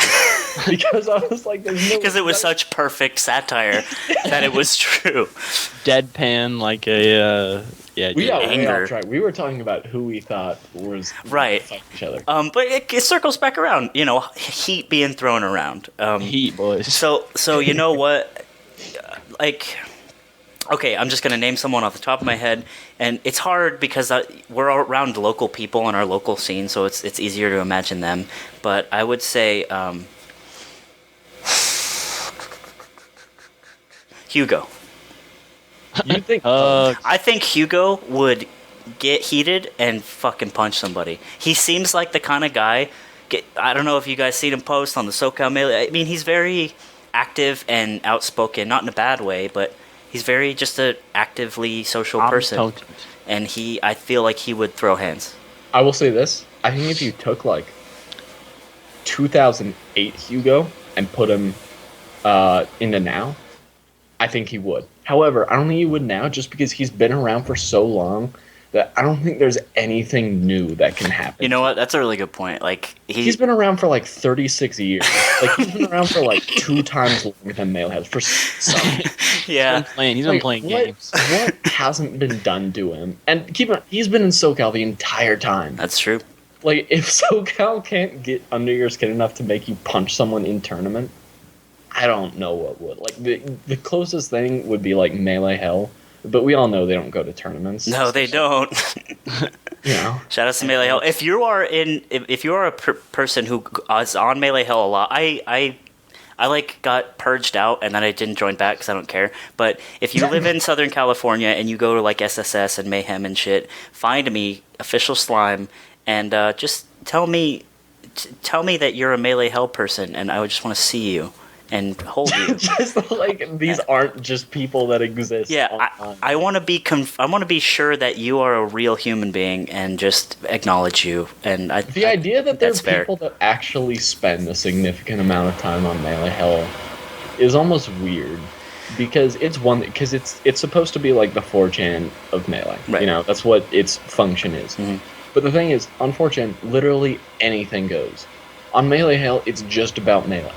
Because I was like, because it was such perfect satire that it was true. Deadpan, like a anger. We were talking about who we thought was right. Fighting each other. But it circles back around. You know, heat being thrown around. Heat, boys. So you know what? Like, okay, I'm just gonna name someone off the top of my head, and it's hard because we're around local people in our local scene, so it's easier to imagine them. But I would say. Hugo. You think? I think Hugo would get heated and fucking punch somebody. He seems like the kind of guy. I don't know if you guys seen him post on the SoCal Mail. I mean, he's very active and outspoken, not in a bad way, but He's very just a actively social person, and I feel like he would throw hands. I will say this: I think if you took like 2008 Hugo and put him into now, I think he would. However, I don't think he would now, just because he's been around for so long that I don't think there's anything new that can happen. You know what? That's a really good point. Like he's been around for like 36 years. Like he's been around for like 2 times longer than Mele has for some. Yeah, he's been playing games. What hasn't been done to him? And he's been in SoCal the entire time. That's true. Like if SoCal can't get under your skin enough to make you punch someone in tournament, I don't know what would. Like the closest thing would be like Melee Hell. But we all know they don't go to tournaments. No, they don't. You know. Shout out to Melee Hell. If you are a person who is on Melee Hell a lot, I like got purged out and then I didn't join back because I don't care. But if you live in Southern California and you go to like SSS and Mayhem and shit, find me official slime and just tell me that you're a Melee Hell person and I would just want to see you. And hold you. Just like these aren't just people that exist. Yeah, I want to be I want to be sure that you are a real human being and just acknowledge you. And the idea that there's people that actually spend a significant amount of time on Melee Hell is almost weird because it's supposed to be like the 4chan of Melee. Right. You know, that's what its function is. Mm-hmm. But the thing is, on 4chan, literally anything goes. On Melee Hell, it's just about Melee.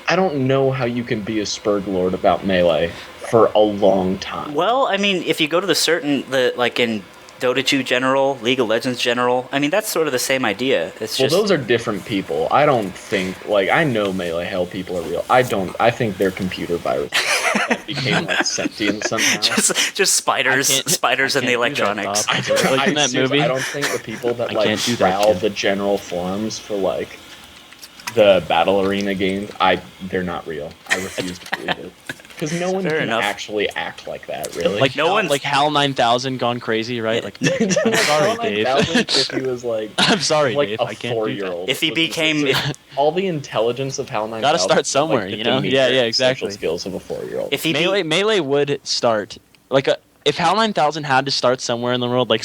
I don't know how you can be a Spurg Lord about Melee for a long time. Well, I mean, if you go to like in Dota 2 General, League of Legends General, I mean, that's sort of the same idea. It's just... Well, those are different people. I don't think, like, I know Melee Hell people are real. I think they're computer viruses that became, like, sentient somehow. Just spiders in the electronics. Like in that movie. I don't think the people that, like, prowl the general forums for, like, the battle arena games, they're not real. I refuse to believe it. Because no one can actually act like that, really. Like no one, like HAL 9000 gone crazy, right? Like, I'm sorry, Dave. If he was like, I'm sorry, like Dave. a I can't 4-year-old. If he became, all the intelligence of HAL 9000. Gotta start somewhere, like you know? Yeah, exactly. Skills of a 4-year-old. If he Melee would start like if HAL 9000 had to start somewhere in the world, like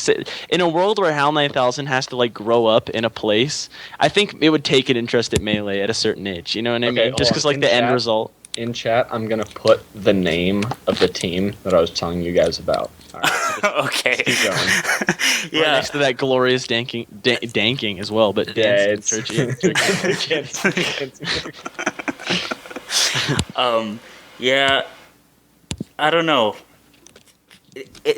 in a world where HAL 9000 has to like grow up in a place, I think it would take an interest at Melee at a certain age. You know what I mean? Just because like the end result. In chat, I'm gonna put the name of the team that I was telling you guys about. All right, so okay. Keep going. Yeah. Right next to that glorious danking as well, but dancing. Yeah. I don't know.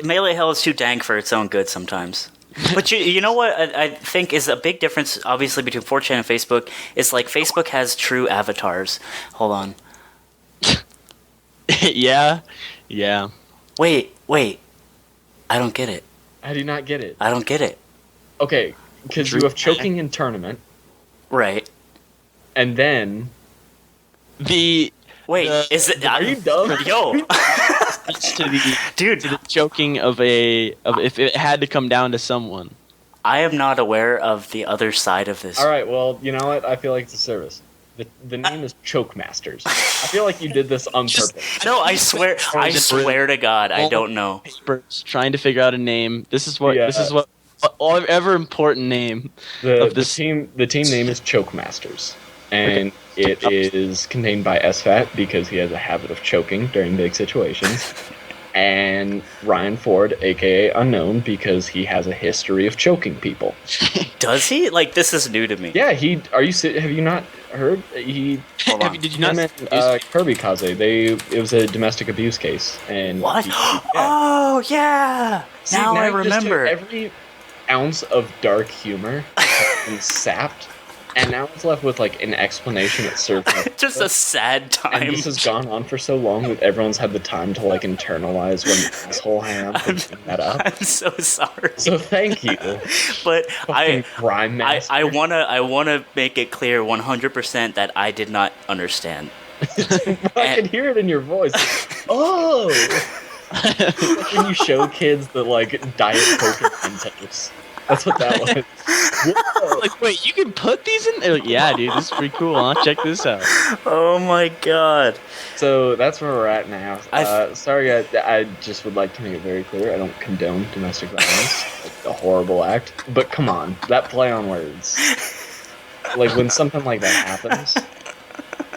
Melee Hell is too dank for its own good sometimes. But you know what I think is a big difference, obviously, between 4chan and Facebook, is like Facebook has true avatars. Hold on. Yeah. Wait. I don't get it. I do not get it. I don't get it. Okay, because you have choking in tournament. Right. And then... Wait, is it... Are you dumb? Yo! To the choking of if it had to come down to someone. I am not aware of the other side of this. Alright, well, you know what? I feel like it's a service. The name is Choke Masters. I feel like you did this on purpose. No, I swear to God, I don't know. Papers trying to figure out a name. This is what ever important name of this team. The team name is Choke Masters, and it is contained by SFAT because he has a habit of choking during big situations. And Ryan Ford, aka Unknown, because he has a history of choking people. Does he? Like, this is new to me. Yeah, have you not heard? Did you not? Kirby Kaze. It was a domestic abuse case. And what? Oh yeah. See, now I remember. Every ounce of dark humor has been sapped. And now it's left with like an explanation that serves just a sad time. And this has gone on for so long that everyone's had the time to like internalize when asshole ham picking that up. I'm so sorry. So thank you. But I wanna make it clear 100% that I did not understand. I can hear it in your voice. Oh, like when you show kids the like Diet Coke and Mentos. That's what that was. Like, wait, you can put these in? They're like, yeah, dude, this is pretty cool, huh? Check this out. Oh my god. So that's where we're at now. Sorry, I just would like to make it very clear. I don't condone domestic violence. It's a horrible act. But come on, that play on words. Like, when something like that happens,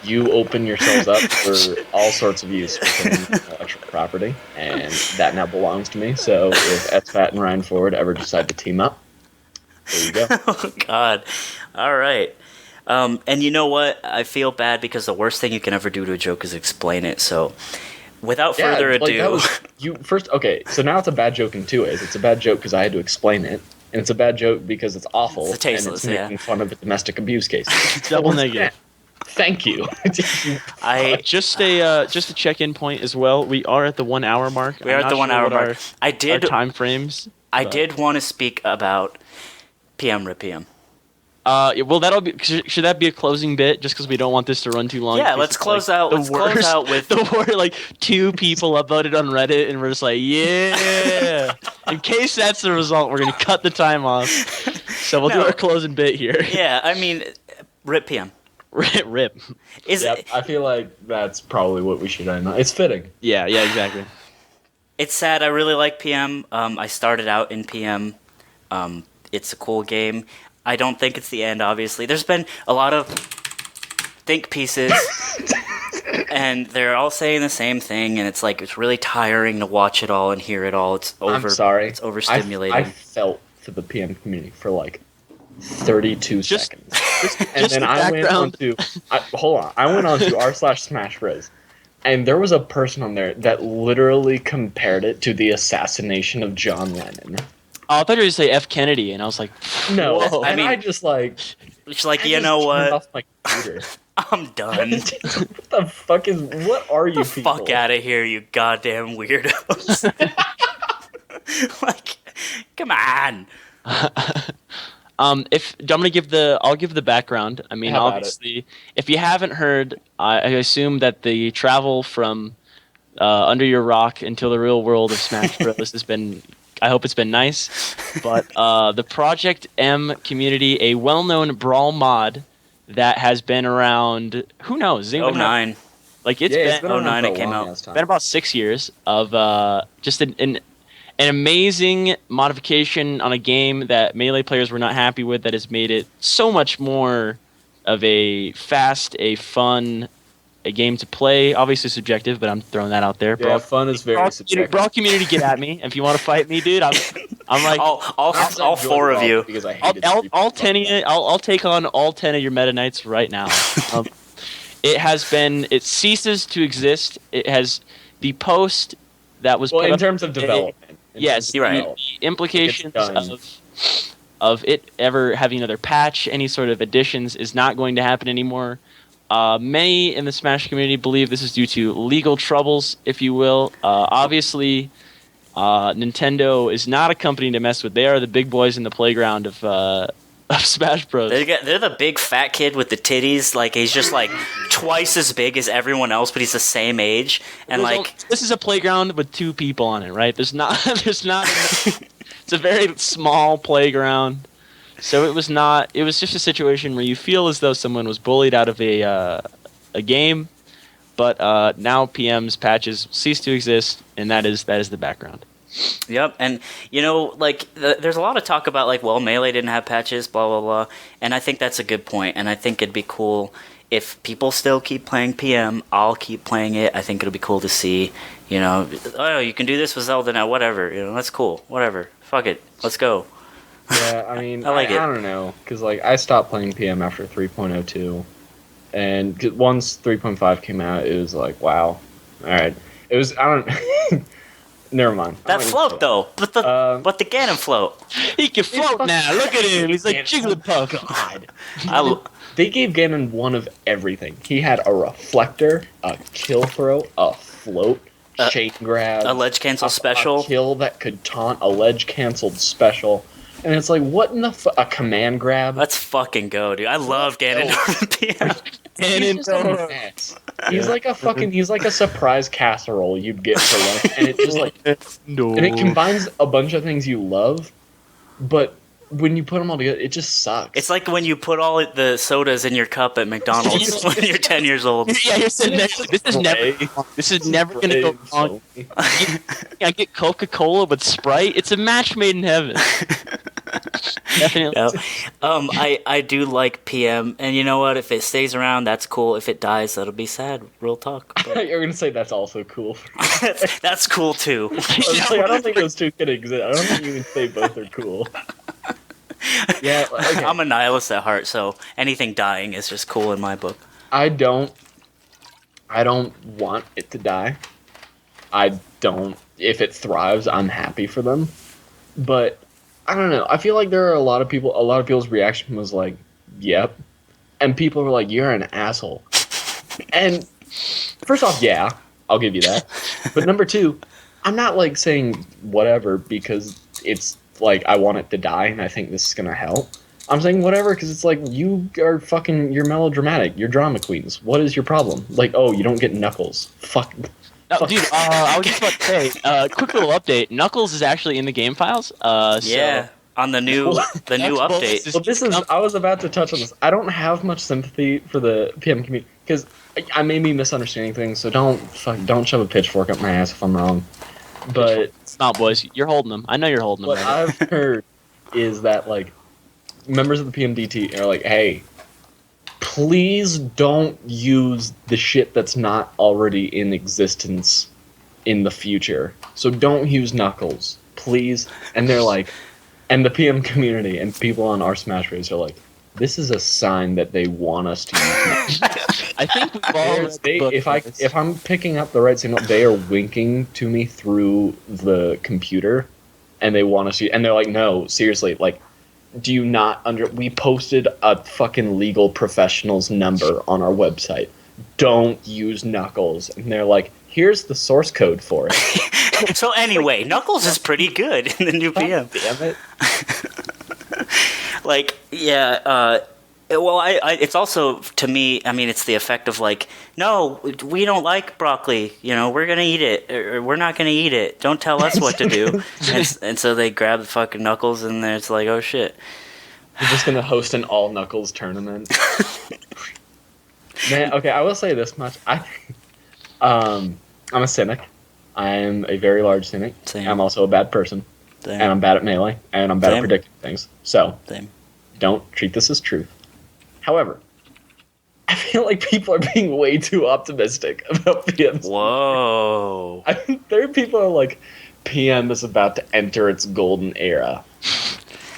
you open yourselves up for all sorts of use within intellectual property, and that now belongs to me. So if SFAT and Ryan Ford ever decide to team up, there you go. Oh god. All right. And you know what? I feel bad because the worst thing you can ever do to a joke is explain it. So, without further ado, okay. So now it's a bad joke in 2 ways. It's a bad joke because I had to explain it, and it's a bad joke because it's awful. It's tasteless, and it's making fun of a domestic abuse case. Double negative. Thank you. Just a check-in point as well. We are at the 1 hour mark. We are at the 1 hour mark. Our time frames. I did want to speak about PM Rip PM. Well, that'll be. Should that be a closing bit? Just because we don't want this to run too long. Yeah, let's close out. Let's close out with the word. Like 2 people upvoted on Reddit, and we're just like, yeah. In case that's the result, we're gonna cut the time off. So we'll do our closing bit here. Yeah, I mean, Rip PM. Rip. I feel like that's probably what we should end on. It's fitting. Yeah, exactly. It's sad. I really like PM. I started out in PM. It's a cool game. I don't think it's the end, obviously. There's been a lot of think pieces, and they're all saying the same thing, and it's really tiring to watch it all and hear it all. It's over. I'm sorry. It's overstimulating. I felt for the PM community for like 32 seconds. And then I went on to r/Smash Bros. And there was a person on there that literally compared it to the assassination of John Lennon. Oh, I thought you were going to say F. Kennedy, and I was like, no. Whoa. I mean, I just like... It's like, you know what? Off my computer. I'm done. What the fuck is... What are you Get the people? fuck out of here, you goddamn weirdos. Like, come on. I'll give the background. I mean, obviously, if you haven't heard, I assume that the travel from under your rock until the real world of Smash Bros. has been... I hope it's been nice, but the Project M community, a well-known brawl mod that has been around, who knows? 09. Like it's been 09 it came out. It's been about 6 years of just an amazing modification on a game that Melee players were not happy with that has made it so much more of a fast, a fun, a game to play. Obviously subjective, but I'm throwing that out there. Yeah, fun is very subjective. Brawl community, get at me if you want to fight me, dude. I'm like all 4 of you. Because I all 10 of you. I'll take on all 10 of your Meta Knights right now. It ceases to exist. It has the post that was put in up terms of development. Yes, you're right. The implications of it ever having another patch, any sort of additions, is not going to happen anymore. Many in the Smash community believe this is due to legal troubles, if you will. Obviously, Nintendo is not a company to mess with. They are the big boys in the playground of Smash Bros. They're the big fat kid with the titties. Like, he's just like twice as big as everyone else, but he's the same age. And this is a playground with 2 people on it, right? There's not. It's a very small playground. So it was not. It was just a situation where you feel as though someone was bullied out of a game, but now PM's patches cease to exist, and that is the background. Yep, and there's a lot of talk about Melee didn't have patches, blah blah blah, and I think that's a good point, and I think it'd be cool if people still keep playing PM. I'll keep playing it. I think it'll be cool to see, you can do this with Zelda now, whatever, that's cool, whatever, fuck it, let's go. Yeah, I mean, I don't know, because I stopped playing PM after 3.02, and once 3.5 came out, it was like, wow, all right. It was never mind. That float though, but the Ganon float. He can float now. Look at him. He's like Jigglypuff. God. They gave Ganon one of everything. He had a reflector, a kill throw, a float, chain grab, a ledge cancel special, a kill that could taunt, a ledge canceled special. And it's like, what in the a command grab? Let's fucking go, dude. I love Ganondorf PM. He's like a surprise casserole you'd get for lunch, and it just and it combines a bunch of things you love, but when you put them all together, it just sucks. It's like when you put all the sodas in your cup at McDonald's when you're 10 years old. Yeah, you're sitting there. This is never going to go wrong. I get Coca-Cola with Sprite. It's a match made in heaven. Definitely. No. I do like PM, and you know what? If it stays around, that's cool. If it dies, that'll be sad. Real talk. You're gonna say that's also cool. That's cool too. I don't think those two can exist. I don't think you can say both are cool. Yeah, okay. I'm a nihilist at heart, so anything dying is just cool in my book. I don't want it to die. I don't. If it thrives, I'm happy for them. But I don't know. I feel like there are a lot of people's reaction was like, "Yep," and people were like, "You're an asshole." And first off, yeah, I'll give you that. But number two, I'm not like saying whatever because it's like I want it to die and I think this is gonna help. I'm saying whatever because it's like you're melodramatic. You're drama queens. What is your problem? Like, oh, you don't get Knuckles. Fuck. No, dude, I was just about to say, quick little update. Knuckles is actually in the game files. Yeah, on the new update. Well, I was about to touch on this. I don't have much sympathy for the PM community because I may be misunderstanding things. So don't shove a pitchfork up my ass if I'm wrong. But it's not, boys. You're holding them. I know you're holding them. What I've heard is that like members of the PMDT are like, hey, please don't use the shit that's not already in existence in the future. So don't use Knuckles, please. And they're like, and the PM community and people on our Smash Bros are like, this is a sign that they want us to use Knuckles. I think we've all if I'm picking up the right signal, they are winking to me through the computer, and they want us to. And they're like, no, seriously, like, do you not we posted a fucking legal professional's number on our website. Don't use Knuckles. And they're like, here's the source code for it. So anyway, Knuckles is pretty good in the new PM. Damn it. Like, yeah, well, it's also, to me, I mean, it's the effect of like, no, we don't like broccoli, you know, we're gonna eat it, or we're not gonna eat it, don't tell us what to do. and so they grab the fucking Knuckles, and then it's like, oh shit. We're just gonna host an all Knuckles tournament. Man, okay, I will say this much. I'm a cynic. I'm a very large cynic. Same. I'm also a bad person. Same. And I'm bad at Melee, and I'm bad at predicting things. So, Same. Don't treat this as truth. However, I feel like people are being way too optimistic about PMs. Whoa. I think there are people who are like, PM is about to enter its golden era.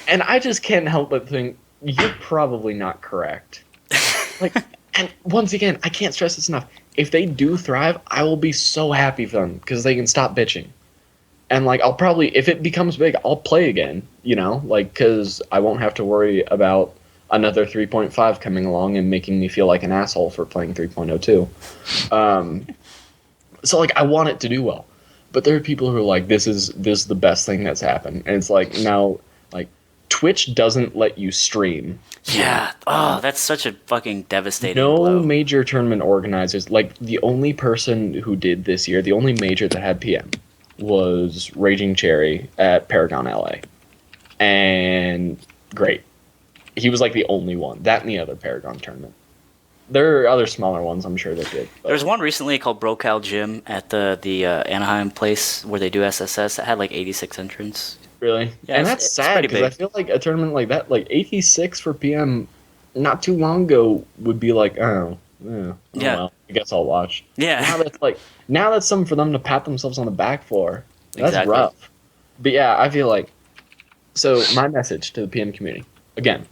And I just can't help but think, you're probably not correct. Like, and once again, I can't stress this enough. If they do thrive, I will be so happy for them, because they can stop bitching. And, like, I'll probably, if it becomes big, I'll play again, you know? Like, because I won't have to worry about another 3.5 coming along and making me feel like an asshole for playing 3.02. So, like, I want it to do well. But there are people who are like, this is the best thing that's happened. And it's like, now, like, Twitch doesn't let you stream. Yeah. Oh, that's such a fucking devastating No blow. major tournament organizers. Like, the only person who did this year, the only major that had PM, was Raging Cherry at Paragon LA. And great. He was like the only one. That and the other Paragon tournament. There are other smaller ones, I'm sure they did. But. There's one recently called Brocal Gym at the Anaheim place where they do SSS. It had like 86 entrants. Really? Yeah, and that's sad because I feel like a tournament like that, like 86 for PM, not too long ago would be like, oh well, I guess I'll watch. Yeah. Now that's something for them to pat themselves on the back for. That's Exactly. rough. But yeah, I feel like, so my message to the PM community, again,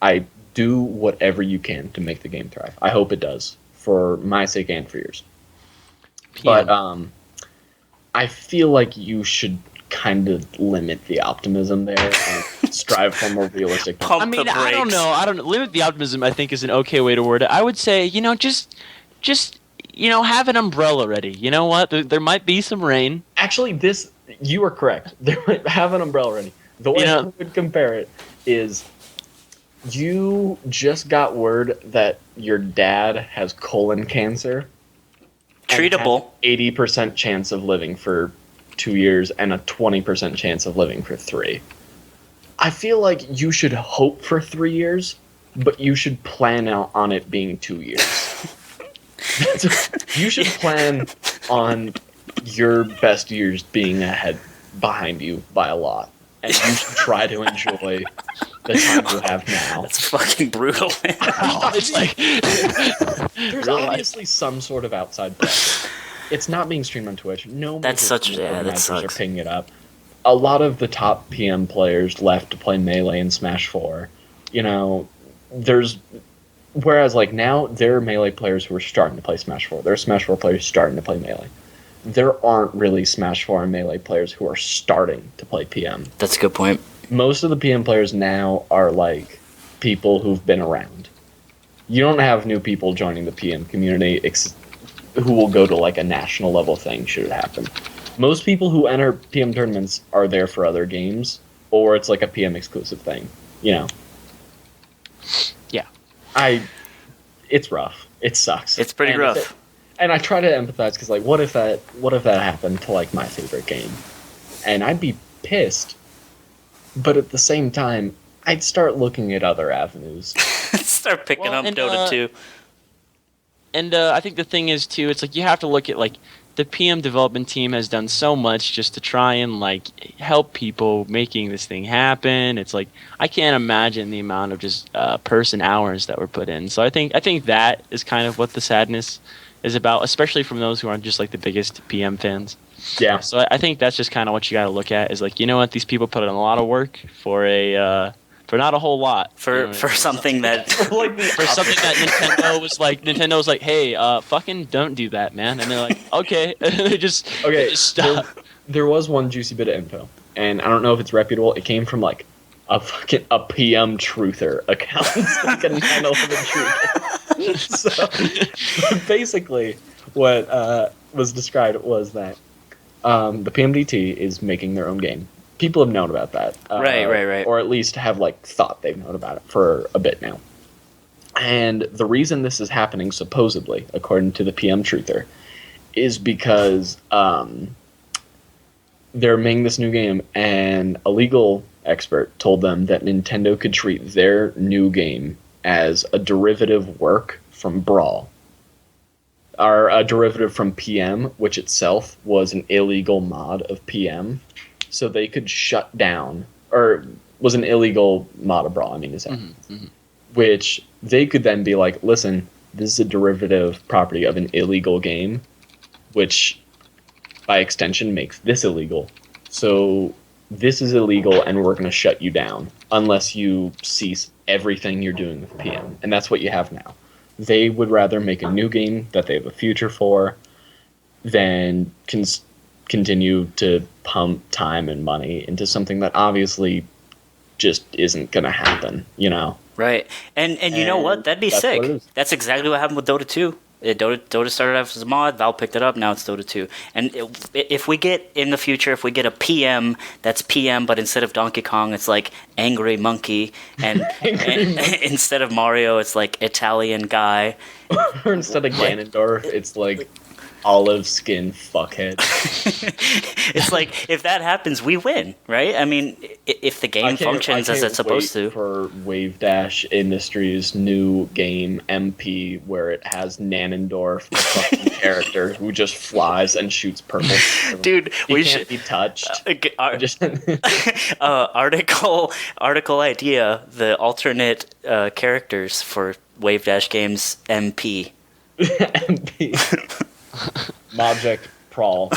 I do whatever you can to make the game thrive. I hope it does, for my sake and for yours. PM. But I feel like you should kind of limit the optimism there and strive for more realistic. Pump I mean, the I don't brakes. know. I don't limit the optimism. I think is an okay way to word it. I would say, just have an umbrella ready. You know what? There might be some rain. Actually, you are correct. They might have an umbrella ready. The way I would compare it is, you just got word that your dad has colon cancer. Treatable. 80% chance of living for 2 years and a 20% chance of living for 3. I feel like you should hope for 3 years, but you should plan out on it being 2 years. You should plan on your best years being behind you by a lot, and you should try to enjoy the time you have now. That's fucking brutal, man. It's like there's obviously some sort of outside pressure. It's not being streamed on Twitch. No, that's such that sucks. Are picking it up. A lot of the top PM players left to play Melee and Smash 4. You know, whereas like now there are Melee players who are starting to play Smash 4. There are Smash 4 players starting to play Melee. There aren't really Smash 4 and Melee players who are starting to play PM. That's a good point. Most of the PM players now are like people who've been around. You don't have new people joining the PM community who will go to like a national level thing should it happen. Most people who enter PM tournaments are there for other games, or it's like a PM exclusive thing, you know. Yeah. It's rough. It sucks. It's pretty rough. And I try to empathize because like what if that happened to like my favorite game? And I'd be pissed. But at the same time, I'd start looking at other avenues. Start picking up Dota 2. And I think the thing is, too, it's like you have to look at, like, the PM development team has done so much just to try and, like, help people making this thing happen. It's like, I can't imagine the amount of just person hours that were put in. So I think that is kind of what the sadness is about, especially from those who aren't just, like, the biggest PM fans. Yeah. So I think that's just kind of what you got to look at is like, you know what, these people put in a lot of work for not a whole lot. For something that Nintendo was like, hey, fucking don't do that, man. And they're like, okay. And they just stop. There was one juicy bit of info, and I don't know if it's reputable. It came from like a PM truther account, like a 9/11 truther. So basically, what was described was that the PMDT is making their own game. People have known about that. Right. Or at least have like thought they've known about it for a bit now. And the reason this is happening, supposedly, according to the PM truther, is because they're making this new game, and a legal expert told them that Nintendo could treat their new game as a derivative work from Brawl. Or a derivative from PM, which itself was an illegal mod of PM. So they could shut down, or was an illegal mod of Brawl, which they could then be like, listen, this is a derivative property of an illegal game, which by extension makes this illegal. So this is illegal and we're going to shut you down unless you cease everything you're doing with PM. And that's what you have now. They would rather make a new game that they have a future for than continue to pump time and money into something that obviously just isn't going to happen, you know? Right. And you know what? That'd be sick. That's exactly what happened with Dota 2. Dota started off as a mod, Valve picked it up, now it's Dota 2. And if we get, in the future, if we get a PM that's PM, but instead of Donkey Kong, it's like Angry Monkey, and instead of Mario, it's like Italian guy. Or instead of Ganondorf, it's like olive skin fuckhead. It's like, if that happens, we win, right? I mean, if the game functions as it's supposed to. For Wave Dash Industries' new game MP, where it has Nanendorf, the fucking character who just flies and shoots purple. Dude, we can't be touched. Article idea: the alternate characters for Wave Dash games MP. MP. Mobject Prawl.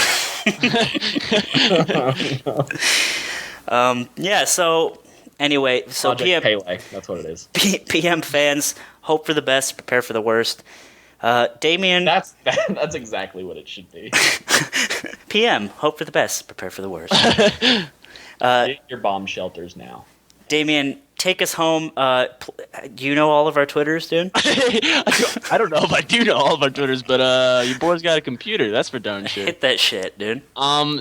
Yeah, so anyway, so Project Pele, that's what it is. PM fans, hope for the best, prepare for the worst. Damien, that's exactly what it should be. PM, hope for the best, prepare for the worst. Get your bomb shelters now. Damien, take us home. Do you know all of our Twitters, dude? I don't know if I do know all of our Twitters, but your boy's got a computer. That's for darn sure. Hit that shit, dude.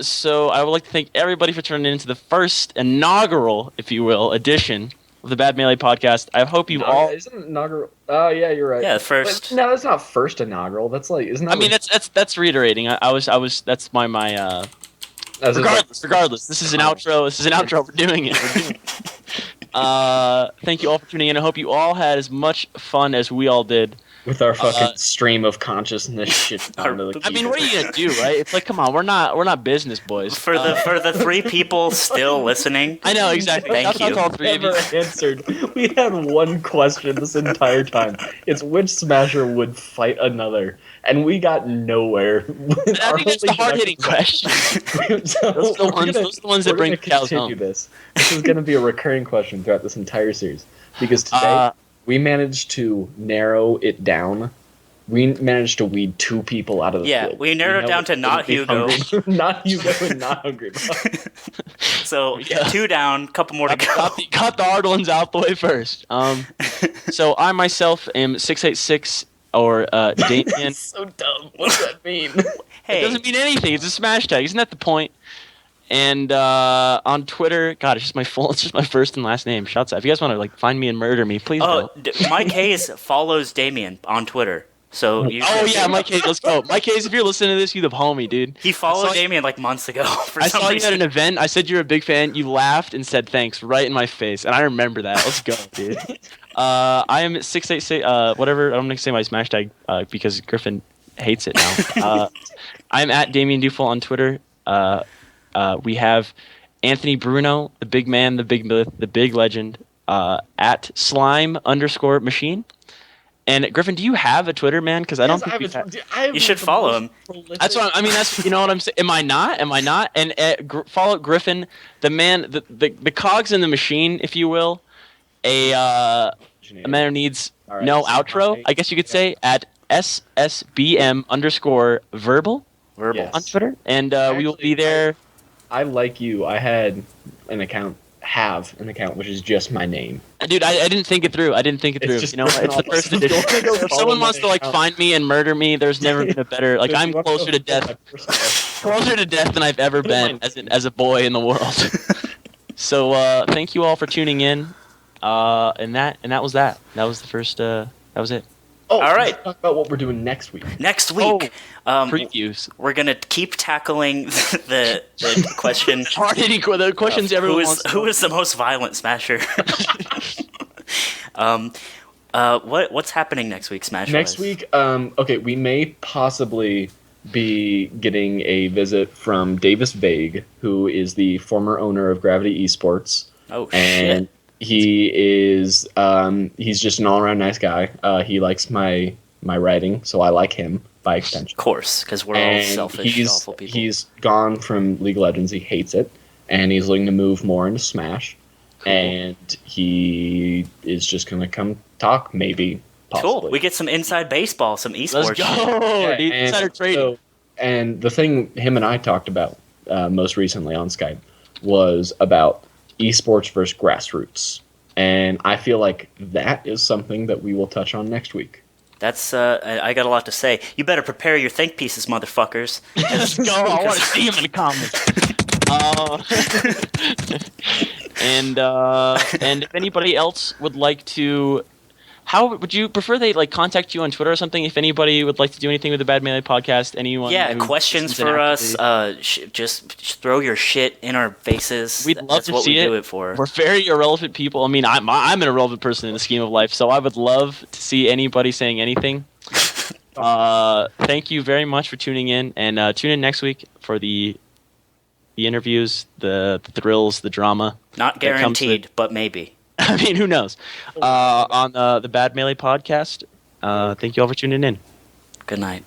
So I would like to thank everybody for tuning in to the first inaugural, if you will, edition of the Bad Melee podcast. I hope you all. Isn't it inaugural? Oh yeah, you're right. Yeah, first. But, no, that's not first inaugural. That's like, isn't that? I mean, that's reiterating. I was. That's my. Regardless, this is an outro. This is an outro. We're doing it. Thank you all for tuning in. I hope you all had as much fun as we all did. With our fucking stream of consciousness shit. I mean, what are you gonna do, right? It's like, come on, we're not business boys. For the 3 people still listening. I know exactly. Thank you. All 3 of you. Answered. We had one question this entire time. It's which Smasher would fight another, and we got nowhere. I think that's the hard-hitting question. Those are the ones that bring cows home. This is going to be a recurring question throughout this entire series because today. We managed to narrow it down. We managed to weed 2 people out of the field. We narrowed it down to not Hugo. Not Hugo and not Hungry. So, 2 down, couple more to go. Cut the hard ones out the way first. So, I myself am 686, or Damien. That's so dumb. What does that mean? Hey. It doesn't mean anything. It's a smash tag. Isn't that the point? And on Twitter, God, it's just my first and last name. Shouts out. If you guys want to find me and murder me, please don't. Mike Hayes follows Damien on Twitter. So Mike Hayes, let's go. Mike Hayes, if you're listening to this, you the homie, dude. He followed Damien months ago. I saw you at an event. I said you're a big fan. You laughed and said thanks right in my face, and I remember that. Let's go, dude. I am 686. Whatever. I'm gonna say my smash tag because Griffin hates it now. I'm at Damien Dufel on Twitter. We have Anthony Bruno, the big man, the big myth, the big legend, at slime_machine. And Griffin, do you have a Twitter, man? Because I don't think you should follow him. That's what I mean. That's you know what I'm saying. Am I not? And follow Griffin, the man, the cogs in the machine, if you will. A man who needs no outro. I guess you could say at @SSBM_verbal on Twitter, and we will be there. I like you. I had an account, which is just my name. Dude, I didn't think it through. You know, it's the first edition. If someone wants to find me and murder me, there's never been a better. I'm closer to death than I've ever been as a boy in the world. So thank you all for tuning in. And that was that. That was the first. That was it. Oh, all right. Let's talk about what we're doing next week. Previews. We're gonna keep tackling the question. The questions everyone wants. Who is the most violent Smasher? What's happening next week, Smash? Next week, okay, we may possibly be getting a visit from Davis Vague, who is the former owner of Gravity Esports. Oh and shit. He is he's just an all-around nice guy. He likes my writing, so I like him by extension. Of course, because we're all selfish, awful people. He's gone from League of Legends. He hates it, and he's looking to move more into Smash. Cool. And he is just going to come talk, maybe, possibly. Cool. We get some inside baseball, some esports. Let's go, dude. Insider trading. And the thing him and I talked about most recently on Skype was about esports versus grassroots. And I feel like that is something that we will touch on next week. That's I got a lot to say. You better prepare your think pieces, motherfuckers. Let's go. I want to see them in the comments. And if anybody else would like to, how would you prefer they contact you on Twitter or something? If anybody would like to do anything with the Bad Melee podcast, anyone? Yeah, questions for us. Just throw your shit in our faces. We'd love to see it. That's what we do it for. We're very irrelevant people. I mean, I'm an irrelevant person in the scheme of life, so I would love to see anybody saying anything. Thank you very much for tuning in, and tune in next week for the interviews, the thrills, the drama. Not guaranteed, but maybe. I mean, who knows? On the Bad Melee podcast. Thank you all for tuning in. Good night.